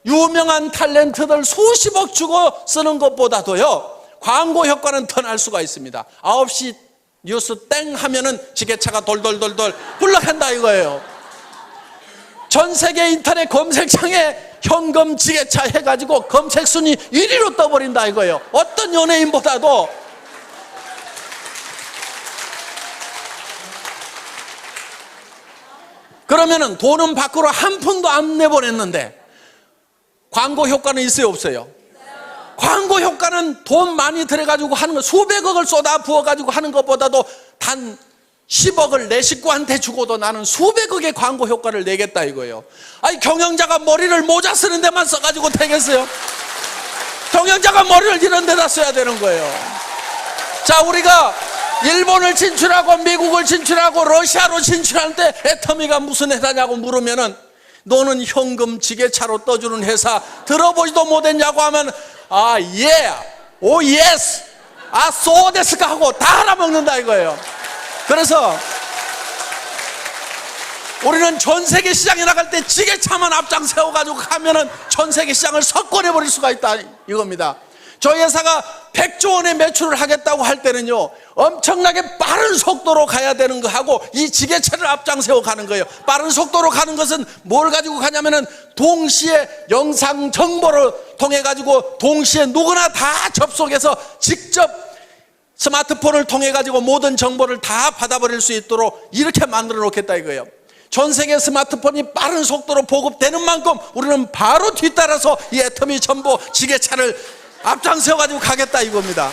유명한 탤런트들 수십억 주고 쓰는 것보다도요, 광고 효과는 더 날 수가 있습니다. 9시 뉴스 땡 하면은 지게차가 돌돌돌돌 굴러간다 이거예요. 전 세계 인터넷 검색창에 현금 지게차 해가지고 검색 순위 1위로 떠버린다 이거예요. 어떤 연예인보다도. 그러면은 돈은 밖으로 한 푼도 안 내보냈는데 광고 효과는 있어요, 없어요? 광고 효과는 돈 많이 들여가지고 하는 거, 수백억을 쏟아 부어가지고 하는 것보다도 단 10억을 내 식구한테 주고도 나는 수백억의 광고 효과를 내겠다 이거예요. 아니, 경영자가 머리를 모자 쓰는 데만 써가지고 되겠어요? 경영자가 머리를 이런 데다 써야 되는 거예요. 자, 우리가 일본을 진출하고 미국을 진출하고 러시아로 진출할 때 애터미가 무슨 회사냐고 물으면은 너는 현금 지게차로 떠주는 회사 들어보지도 못했냐고 하면 오 예스, 소 데스까 하고 다 알아먹는다 이거예요. 그래서 우리는 전 세계 시장에 나갈 때 지게차만 앞장 세워가지고 가면은 전 세계 시장을 석권해버릴 수가 있다 이겁니다. 저희 회사가 100조 원의 매출을 하겠다고 할 때는요, 엄청나게 빠른 속도로 가야 되는 거하고 이 지게차를 앞장 세워 가는 거예요. 빠른 속도로 가는 것은 뭘 가지고 가냐면은 동시에 영상 정보를 통해 가지고 동시에 누구나 다 접속해서 직접 스마트폰을 통해 가지고 모든 정보를 다 받아버릴 수 있도록 이렇게 만들어 놓겠다 이거예요. 전 세계 스마트폰이 빠른 속도로 보급되는 만큼 우리는 바로 뒤따라서 이 애터미 정보 지게차를 앞장서 가지고 가겠다 이겁니다.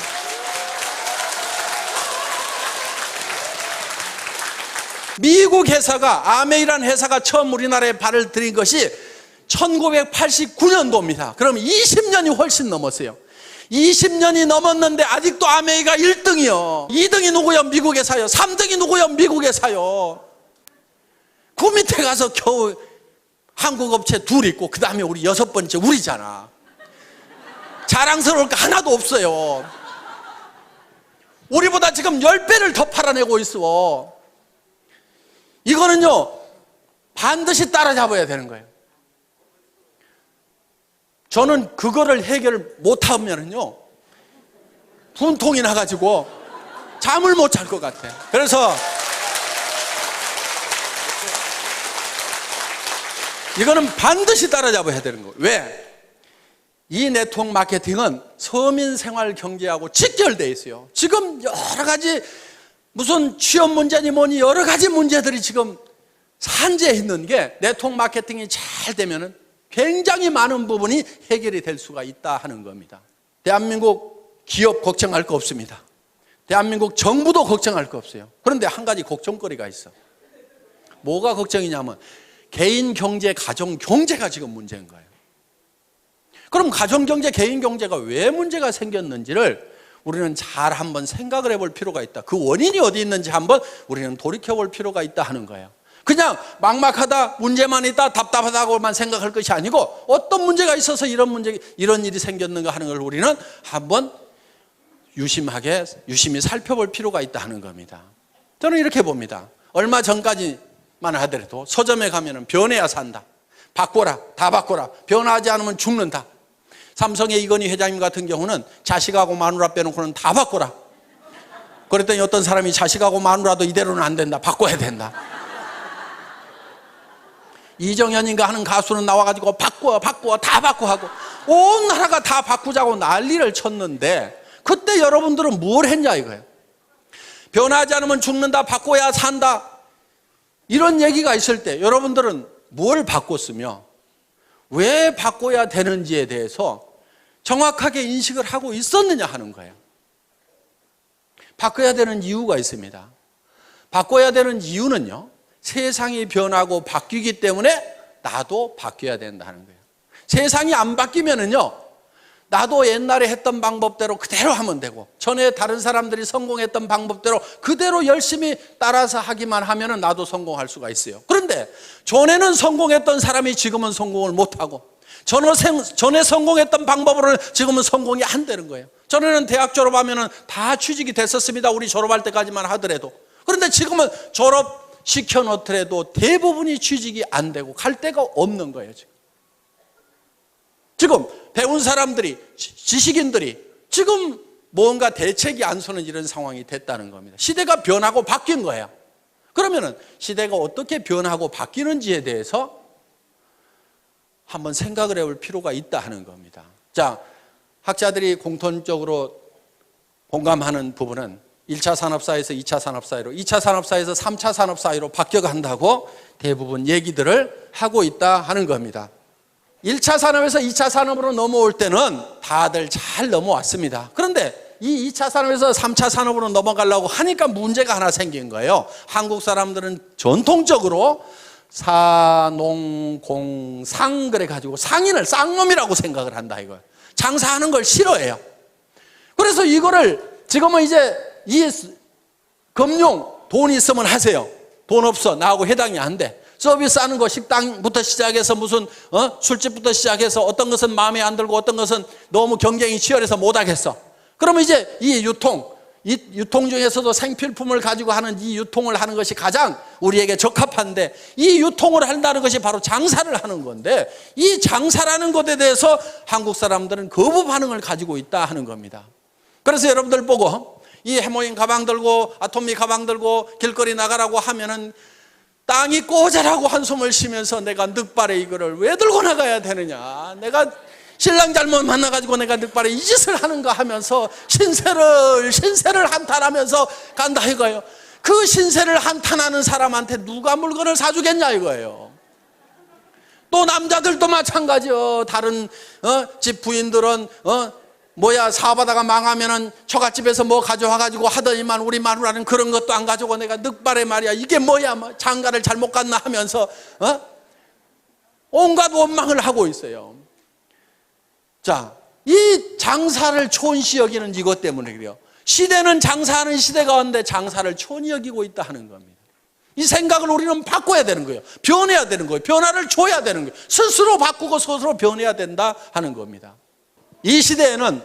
미국 회사가 아메이라는 회사가 처음 우리나라에 발을 들인 것이 1989년도입니다. 그럼 20년이 훨씬 넘었어요. 20년이 넘었는데 아직도 아메이가 1등이요. 2등이 누구요? 미국 회사요. 3등이 누구요? 미국 회사요. 그 밑에 가서 겨우 한국 업체 둘 있고 그 다음에 우리 6번째 우리잖아. 자랑스러울 거 하나도 없어요. 우리보다 지금 10배를 더 팔아내고 있어. 이거는요, 반드시 따라잡아야 되는 거예요. 저는 그거를 해결 못하면은요, 분통이 나가지고 잠을 못 잘 것 같아. 그래서 이거는 반드시 따라잡아야 되는 거예요. 왜? 이 네트워크 마케팅은 서민 생활 경제하고 직결되어 있어요. 지금 여러 가지 무슨 취업 문제니 뭐니 여러 가지 문제들이 지금 산재해 있는 게 네트워크 마케팅이 잘 되면은 굉장히 많은 부분이 해결이 될 수가 있다 하는 겁니다. 대한민국 기업 걱정할 거 없습니다. 대한민국 정부도 걱정할 거 없어요. 그런데 한 가지 걱정거리가 있어. 뭐가 걱정이냐면 개인 경제, 가정 경제가 지금 문제인 거예요. 그럼 가정 경제, 개인 경제가 왜 문제가 생겼는지를 우리는 잘 한번 생각을 해볼 필요가 있다. 그 원인이 어디 있는지 한번 우리는 돌이켜볼 필요가 있다 하는 거예요. 그냥 막막하다, 문제만 있다, 답답하다고만 생각할 것이 아니고 어떤 문제가 있어서 이런 일이 생겼는가 하는 걸 우리는 한번 유심히 살펴볼 필요가 있다 하는 겁니다. 저는 이렇게 봅니다. 얼마 전까지만 하더라도 서점에 가면은 변해야 산다. 바꿔라, 다 바꿔라. 변하지 않으면 죽는다. 삼성의 이건희 회장님 같은 경우는 자식하고 마누라 빼놓고는 다 바꿔라. 그랬더니 어떤 사람이 자식하고 마누라도 이대로는 안 된다. 바꿔야 된다. 이정현인가 하는 가수는 나와가지고 바꿔 다 바꿔 하고 온 나라가 다 바꾸자고 난리를 쳤는데 그때 여러분들은 뭘 했냐 이거예요. 변하지 않으면 죽는다, 바꿔야 산다, 이런 얘기가 있을 때 여러분들은 뭘 바꿨으며 왜 바꿔야 되는지에 대해서 정확하게 인식을 하고 있었느냐 하는 거예요. 바꿔야 되는 이유가 있습니다. 바꿔야 되는 이유는요, 세상이 변하고 바뀌기 때문에 나도 바뀌어야 된다는 거예요. 세상이 안 바뀌면은요, 나도 옛날에 했던 방법대로 그대로 하면 되고 전에 다른 사람들이 성공했던 방법대로 그대로 열심히 따라서 하기만 하면은 나도 성공할 수가 있어요. 그런데 전에는 성공했던 사람이 지금은 성공을 못하고 전에 성공했던 방법으로는 지금은 성공이 안 되는 거예요. 전에는 대학 졸업하면은 다 취직이 됐었습니다. 우리 졸업할 때까지만 하더라도. 그런데 지금은 졸업시켜 놓더라도 대부분이 취직이 안 되고 갈 데가 없는 거예요. 지금 배운 사람들이, 지식인들이 지금 뭔가 대책이 안 서는 이런 상황이 됐다는 겁니다. 시대가 변하고 바뀐 거예요. 그러면은 시대가 어떻게 변하고 바뀌는지에 대해서 한번 생각을 해볼 필요가 있다 하는 겁니다. 자, 학자들이 공통적으로 공감하는 부분은 1차 산업사회에서 2차 산업사회로, 2차 산업사회에서 3차 산업사회로 바뀌어간다고 대부분 얘기들을 하고 있다 하는 겁니다. 1차 산업에서 2차 산업으로 넘어올 때는 다들 잘 넘어왔습니다. 그런데 이 2차 산업에서 3차 산업으로 넘어가려고 하니까 문제가 하나 생긴 거예요. 한국 사람들은 전통적으로 사농공상 그래가지고 상인을 쌍놈이라고 생각을 한다 이거예요. 장사하는 걸 싫어해요. 그래서 이거를 지금은 이제 이 금융 돈 있으면 하세요. 돈 없어 나하고 해당이 안 돼. 서비스하는 거 식당부터 시작해서 무슨 술집부터 시작해서 어떤 것은 마음에 안 들고 어떤 것은 너무 경쟁이 치열해서 못 하겠어. 그러면 이제 이 유통 중에서도 생필품을 가지고 하는 이 유통을 하는 것이 가장 우리에게 적합한데 이 유통을 한다는 것이 바로 장사를 하는 건데 이 장사라는 것에 대해서 한국 사람들은 거부 반응을 가지고 있다 하는 겁니다. 그래서 여러분들 보고 이 해모인 가방 들고 아토미 가방 들고 길거리 나가라고 하면은 땅이 꼬자라고 한숨을 쉬면서 내가 늑발에 이거를 왜 들고 나가야 되느냐, 내가 신랑 잘못 만나가지고 내가 늑발에 이 짓을 하는가 하면서 신세를 한탄하면서 간다 이거예요. 그 신세를 한탄하는 사람한테 누가 물건을 사주겠냐 이거예요. 또 남자들도 마찬가지요. 다른 집 부인들은 사업하다가 망하면은 처갓집에서 뭐 가져와가지고 하더니만 우리 마누라는 그런 것도 안 가지고 내가 늑발에 말이야 이게 뭐야 뭐 장가를 잘못 갔나 하면서 온갖 원망을 하고 있어요. 자, 이 장사를 촌시 여기는 이것 때문에 그래요. 시대는 장사하는 시대 가운데 장사를 촌히 여기고 있다 하는 겁니다. 이 생각을 우리는 바꿔야 되는 거예요. 변해야 되는 거예요. 변화를 줘야 되는 거예요. 스스로 바꾸고 스스로 변해야 된다 하는 겁니다. 이 시대에는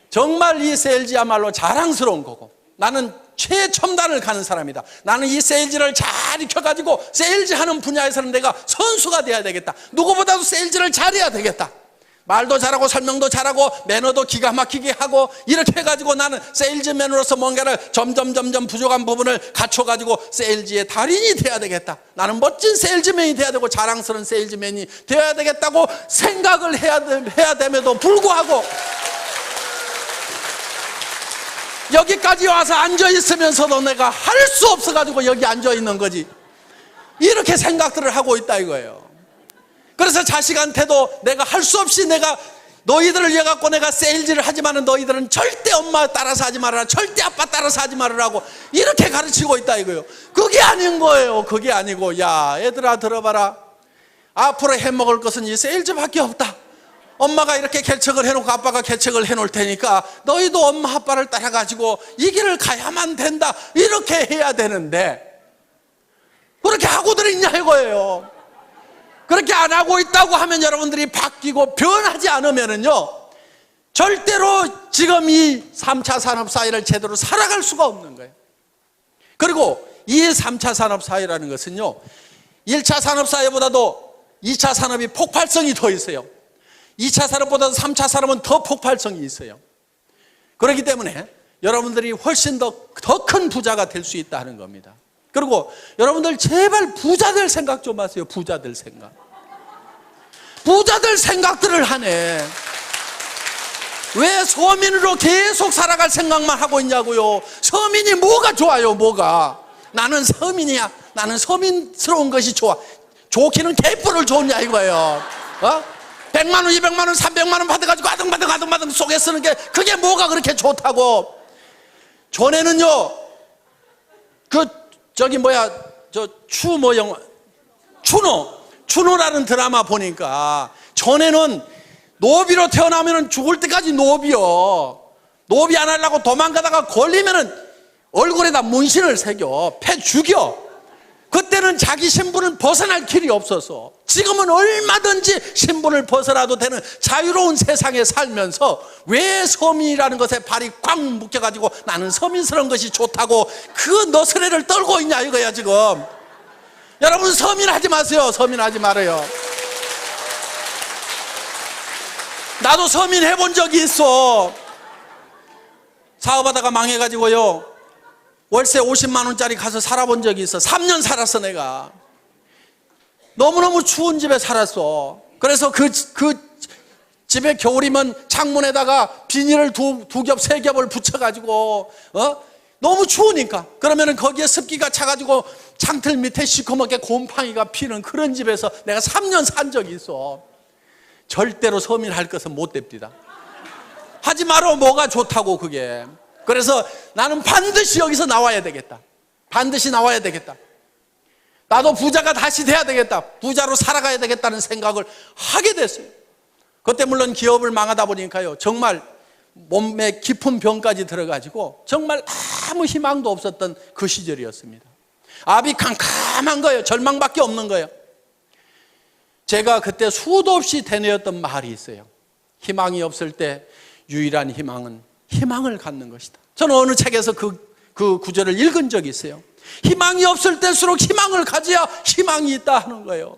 정말 이 세일즈야말로 자랑스러운 거고 나는 최첨단을 가는 사람이다. 나는 이 세일즈를 잘 익혀가지고 세일즈하는 분야에서는 내가 선수가 돼야 되겠다. 누구보다도 세일즈를 잘해야 되겠다. 말도 잘하고 설명도 잘하고 매너도 기가 막히게 하고 이렇게 해가지고 나는 세일즈맨으로서 뭔가를 점점 부족한 부분을 갖춰가지고 세일즈의 달인이 돼야 되겠다. 나는 멋진 세일즈맨이 돼야 되고 자랑스러운 세일즈맨이 되어야 되겠다고 생각을 해야 됨에도 불구하고 여기까지 와서 앉아있으면서도 내가 할 수 없어가지고 여기 앉아있는 거지. 이렇게 생각들을 하고 있다 이거예요. 그래서 자식한테도 내가 할 수 없이 내가 너희들을 위해 갖고 내가 세일즈를 하지만은 너희들은 절대 엄마 따라서 하지 말아라. 절대 아빠 따라서 하지 말으라고 이렇게 가르치고 있다 이거예요. 그게 아닌 거예요. 그게 아니고 야 애들아 들어봐라. 앞으로 해먹을 것은 이 세일즈밖에 없다. 엄마가 이렇게 개척을 해놓고 아빠가 개척을 해놓을 테니까 너희도 엄마 아빠를 따라가지고 이 길을 가야만 된다. 이렇게 해야 되는데 그렇게 하고들 있냐 이거예요. 그렇게 안 하고 있다고 하면 여러분들이 바뀌고 변하지 않으면은요 절대로 지금 이 3차 산업사회를 제대로 살아갈 수가 없는 거예요. 그리고 이 3차 산업사회라는 것은요 1차 산업사회보다도 2차 산업이 폭발성이 더 있어요. 2차 산업보다도 3차 산업은 더 폭발성이 있어요. 그렇기 때문에 여러분들이 훨씬 더 큰 부자가 될 수 있다는 겁니다. 그리고 여러분들 제발 부자들 생각 좀 하세요. 부자들 생각들을 하네. 왜 서민으로 계속 살아갈 생각만 하고 있냐고요. 서민이 뭐가 좋아요 뭐가. 나는 서민이야. 나는 서민스러운 것이 좋아. 좋기는 개뿔을 좋냐 이거예요. 100만 원 200만 원 300만 원 받아가지고 아등바등 속에 쓰는 게 그게 뭐가 그렇게 좋다고. 전에는요 추노라는 드라마 보니까 전에는 노비로 태어나면 죽을 때까지 노비요. 노비 안 하려고 도망가다가 걸리면은 얼굴에다 문신을 새겨 패 죽여. 그때는 자기 신분을 벗어날 길이 없어서 지금은 얼마든지 신분을 벗어나도 되는 자유로운 세상에 살면서 왜 서민이라는 것에 발이 꽉 묶여가지고 나는 서민스러운 것이 좋다고 그 너스레를 떨고 있냐 이거야 지금. 여러분 서민하지 마세요. 서민하지 말아요. 나도 서민 해본 적이 있어. 사업하다가 망해가지고요 월세 50만 원짜리 가서 살아본 적이 있어. 3년 살았어 내가. 너무너무 추운 집에 살았어. 그래서 그 집에 겨울이면 창문에다가 비닐을 두 겹, 세 겹을 붙여가지고 너무 추우니까 그러면은 거기에 습기가 차가지고 창틀 밑에 시커멓게 곰팡이가 피는 그런 집에서 내가 3년 산 적이 있어. 절대로 서민할 것은 못 됩니다. 하지 마라. 뭐가 좋다고 그게. 그래서 나는 반드시 여기서 나와야 되겠다. 반드시 나와야 되겠다. 나도 부자가 다시 돼야 되겠다. 부자로 살아가야 되겠다는 생각을 하게 됐어요. 그때 물론 기업을 망하다 보니까요, 정말 몸에 깊은 병까지 들어가지고 정말 아무 희망도 없었던 그 시절이었습니다. 앞이 캄캄한 거예요. 절망밖에 없는 거예요. 제가 그때 수도 없이 되뇌었던 말이 있어요. 희망이 없을 때 유일한 희망은 희망을 갖는 것이다. 저는 어느 책에서 그 구절을 읽은 적이 있어요. 희망이 없을 때일수록 희망을 가져야 희망이 있다 하는 거예요.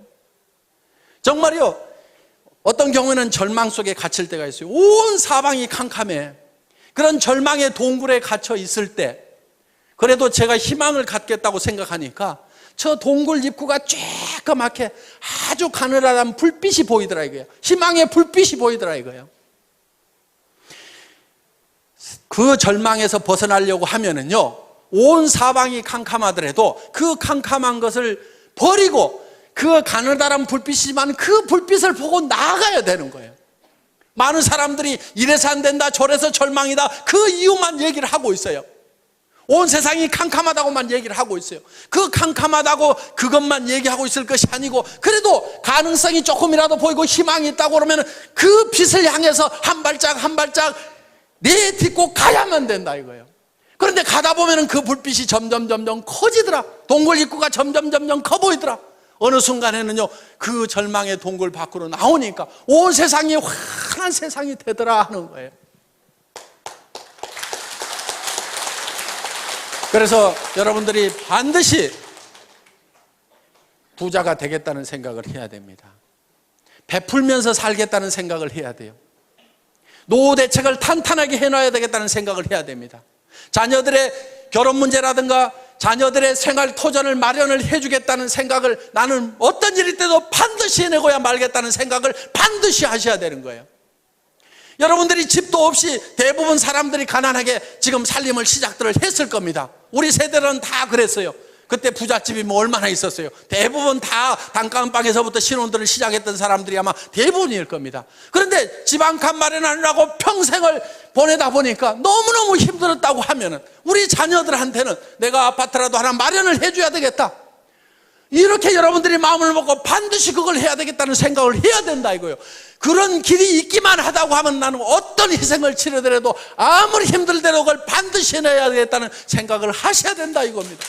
정말요, 어떤 경우에는 절망 속에 갇힐 때가 있어요. 온 사방이 캄캄해. 그런 절망의 동굴에 갇혀 있을 때 그래도 제가 희망을 갖겠다고 생각하니까 저 동굴 입구가 쬐끄맣게 아주 가느다란 불빛이 보이더라 이거예요. 희망의 불빛이 보이더라 이거예요. 그 절망에서 벗어나려고 하면은요, 온 사방이 캄캄하더라도 그 캄캄한 것을 버리고 그 가느다란 불빛이지만 그 불빛을 보고 나아가야 되는 거예요. 많은 사람들이 이래서 안 된다, 저래서 절망이다, 그 이유만 얘기를 하고 있어요. 온 세상이 캄캄하다고만 얘기를 하고 있어요. 그 캄캄하다고 그것만 얘기하고 있을 것이 아니고 그래도 가능성이 조금이라도 보이고 희망이 있다고 그러면 그 빛을 향해서 한 발짝 한 발짝 내딛고 가야만 된다 이거예요. 그런데 가다 보면 그 불빛이 점점 커지더라. 동굴 입구가 점점 커 보이더라. 어느 순간에는요, 그 절망의 동굴 밖으로 나오니까 온 세상이 환한 세상이 되더라 하는 거예요. 그래서 여러분들이 반드시 부자가 되겠다는 생각을 해야 됩니다. 베풀면서 살겠다는 생각을 해야 돼요. 노후 대책을 탄탄하게 해놔야 되겠다는 생각을 해야 됩니다. 자녀들의 결혼 문제라든가 자녀들의 생활 토전을 마련을 해주겠다는 생각을 나는 어떤 일일 때도 반드시 해내고야 말겠다는 생각을 반드시 하셔야 되는 거예요. 여러분들이 집도 없이 대부분 사람들이 가난하게 지금 살림을 시작들을 했을 겁니다. 우리 세대는 다 그랬어요. 그때 부잣집이 뭐 얼마나 있었어요. 대부분 다 단칸방에서부터 신혼들을 시작했던 사람들이 아마 대부분일 겁니다. 그런데 집 한 칸 마련하느라고 평생을 보내다 보니까 너무너무 힘들었다고 하면은 우리 자녀들한테는 내가 아파트라도 하나 마련을 해줘야 되겠다, 이렇게 여러분들이 마음을 먹고 반드시 그걸 해야 되겠다는 생각을 해야 된다 이거예요. 그런 길이 있기만 하다고 하면 나는 어떤 희생을 치르더라도 아무리 힘들더라도 그걸 반드시 해내야 되겠다는 생각을 하셔야 된다 이겁니다.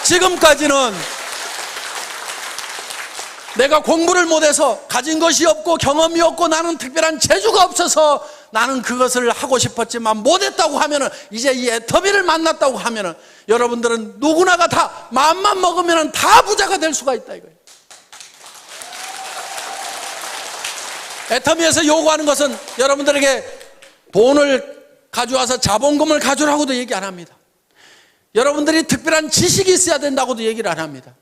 지금까지는 내가 공부를 못해서 가진 것이 없고 경험이 없고 나는 특별한 재주가 없어서 나는 그것을 하고 싶었지만 못했다고 하면은, 이제 이 애터미를 만났다고 하면은 여러분들은 누구나가 다 마음만 먹으면 다 부자가 될 수가 있다 이거예요. 애터미에서 요구하는 것은 여러분들에게 돈을 가져와서 자본금을 가져오라고도 얘기 안 합니다. 여러분들이 특별한 지식이 있어야 된다고도 얘기를 안 합니다.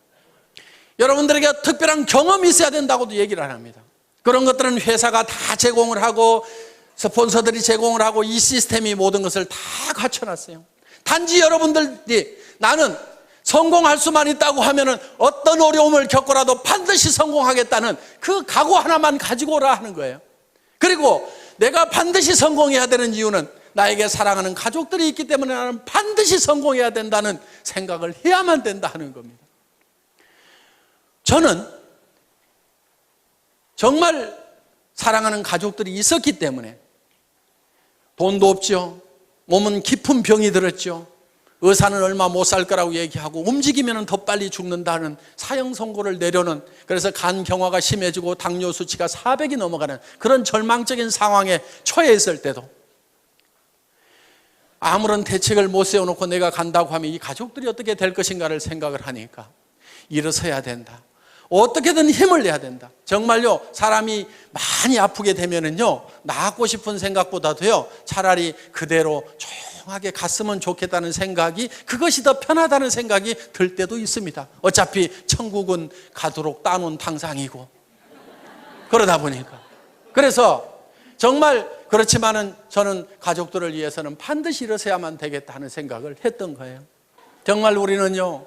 여러분들에게 특별한 경험이 있어야 된다고도 얘기를 안 합니다. 그런 것들은 회사가 다 제공을 하고 스폰서들이 제공을 하고 이 시스템이 모든 것을 다 갖춰놨어요. 단지 여러분들이 나는 성공할 수만 있다고 하면은 어떤 어려움을 겪고라도 반드시 성공하겠다는 그 각오 하나만 가지고 오라 하는 거예요. 그리고 내가 반드시 성공해야 되는 이유는 나에게 사랑하는 가족들이 있기 때문에 나는 반드시 성공해야 된다는 생각을 해야만 된다 하는 겁니다. 저는 정말 사랑하는 가족들이 있었기 때문에 돈도 없죠. 몸은 깊은 병이 들었죠. 의사는 얼마 못 살 거라고 얘기하고 움직이면 더 빨리 죽는다는 사형 선고를 내려는, 그래서 간 경화가 심해지고 당뇨 수치가 400이 넘어가는 그런 절망적인 상황에 처해 있을 때도 아무런 대책을 못 세워놓고 내가 간다고 하면 이 가족들이 어떻게 될 것인가를 생각을 하니까 일어서야 된다. 어떻게든 힘을 내야 된다. 정말요, 사람이 많이 아프게 되면은요, 나았고 싶은 생각보다도요, 차라리 그대로 조용하게 갔으면 좋겠다는 생각이, 그것이 더 편하다는 생각이 들 때도 있습니다. 어차피 천국은 가도록 따놓은 탕상이고, 그러다 보니까. 그래서 정말 그렇지만은 저는 가족들을 위해서는 반드시 일어서야만 되겠다 하는 생각을 했던 거예요. 정말 우리는요,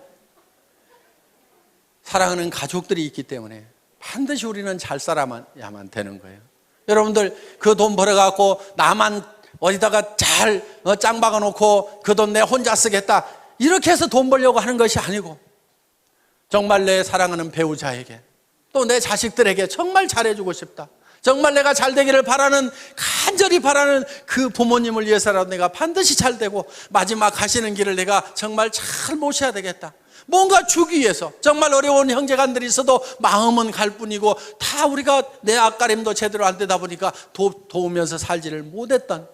사랑하는 가족들이 있기 때문에 반드시 우리는 잘 살아야만 되는 거예요. 여러분들 그 돈 벌어갖고 나만 어디다가 잘 짱 박아놓고 그 돈 내 혼자 쓰겠다 이렇게 해서 돈 벌려고 하는 것이 아니고 정말 내 사랑하는 배우자에게 또 내 자식들에게 정말 잘해주고 싶다. 정말 내가 잘 되기를 바라는 간절히 바라는 그 부모님을 위해서라도 내가 반드시 잘 되고 마지막 가시는 길을 내가 정말 잘 모셔야 되겠다. 뭔가 주기 위해서 정말 어려운 형제간들이 있어도 마음은 갈 뿐이고 다 우리가 내 앞가림도 제대로 안 되다 보니까 도우면서 살지를 못했던,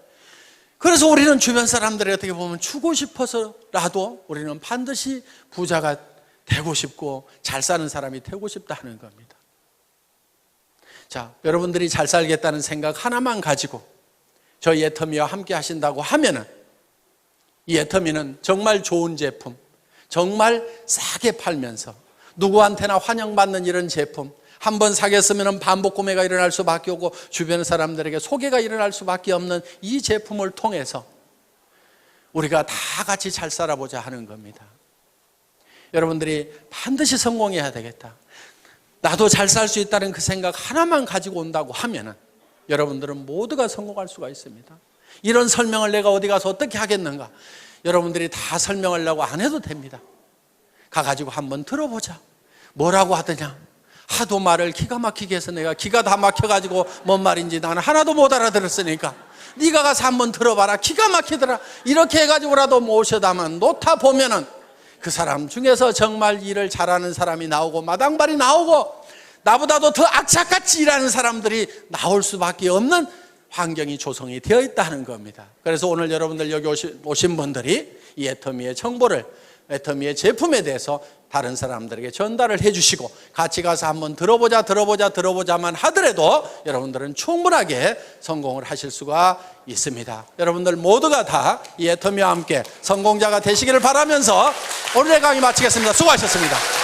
그래서 우리는 주변 사람들이 어떻게 보면 주고 싶어서라도 우리는 반드시 부자가 되고 싶고 잘 사는 사람이 되고 싶다 하는 겁니다. 자, 여러분들이 잘 살겠다는 생각 하나만 가지고 저희 애터미와 함께 하신다고 하면은 이 애터미는 정말 좋은 제품, 정말 싸게 팔면서 누구한테나 환영받는 이런 제품, 한번 사겠으면 반복 구매가 일어날 수밖에 없고 주변 사람들에게 소개가 일어날 수밖에 없는 이 제품을 통해서 우리가 다 같이 잘 살아보자 하는 겁니다. 여러분들이 반드시 성공해야 되겠다, 나도 잘 살 수 있다는 그 생각 하나만 가지고 온다고 하면은 여러분들은 모두가 성공할 수가 있습니다. 이런 설명을 내가 어디 가서 어떻게 하겠는가? 여러분들이 다 설명하려고 안 해도 됩니다. 가가지고 한번 들어보자. 뭐라고 하더냐? 하도 말을 기가 막히게 해서 내가 기가 다 막혀가지고 뭔 말인지 나는 하나도 못 알아들었으니까 네가 가서 한번 들어봐라. 기가 막히더라. 이렇게 해가지고라도 모셔다만 놓다 보면은 그 사람 중에서 정말 일을 잘하는 사람이 나오고 마당발이 나오고 나보다도 더 악착같이 일하는 사람들이 나올 수밖에 없는 환경이 조성이 되어 있다는 겁니다. 그래서 오늘 여러분들 여기 오신 분들이 이 애터미의 정보를, 애터미의 제품에 대해서 다른 사람들에게 전달을 해주시고 같이 가서 한번 들어보자만 하더라도 여러분들은 충분하게 성공을 하실 수가 있습니다. 여러분들 모두가 다 이 애터미와 함께 성공자가 되시기를 바라면서 오늘의 강의 마치겠습니다. 수고하셨습니다.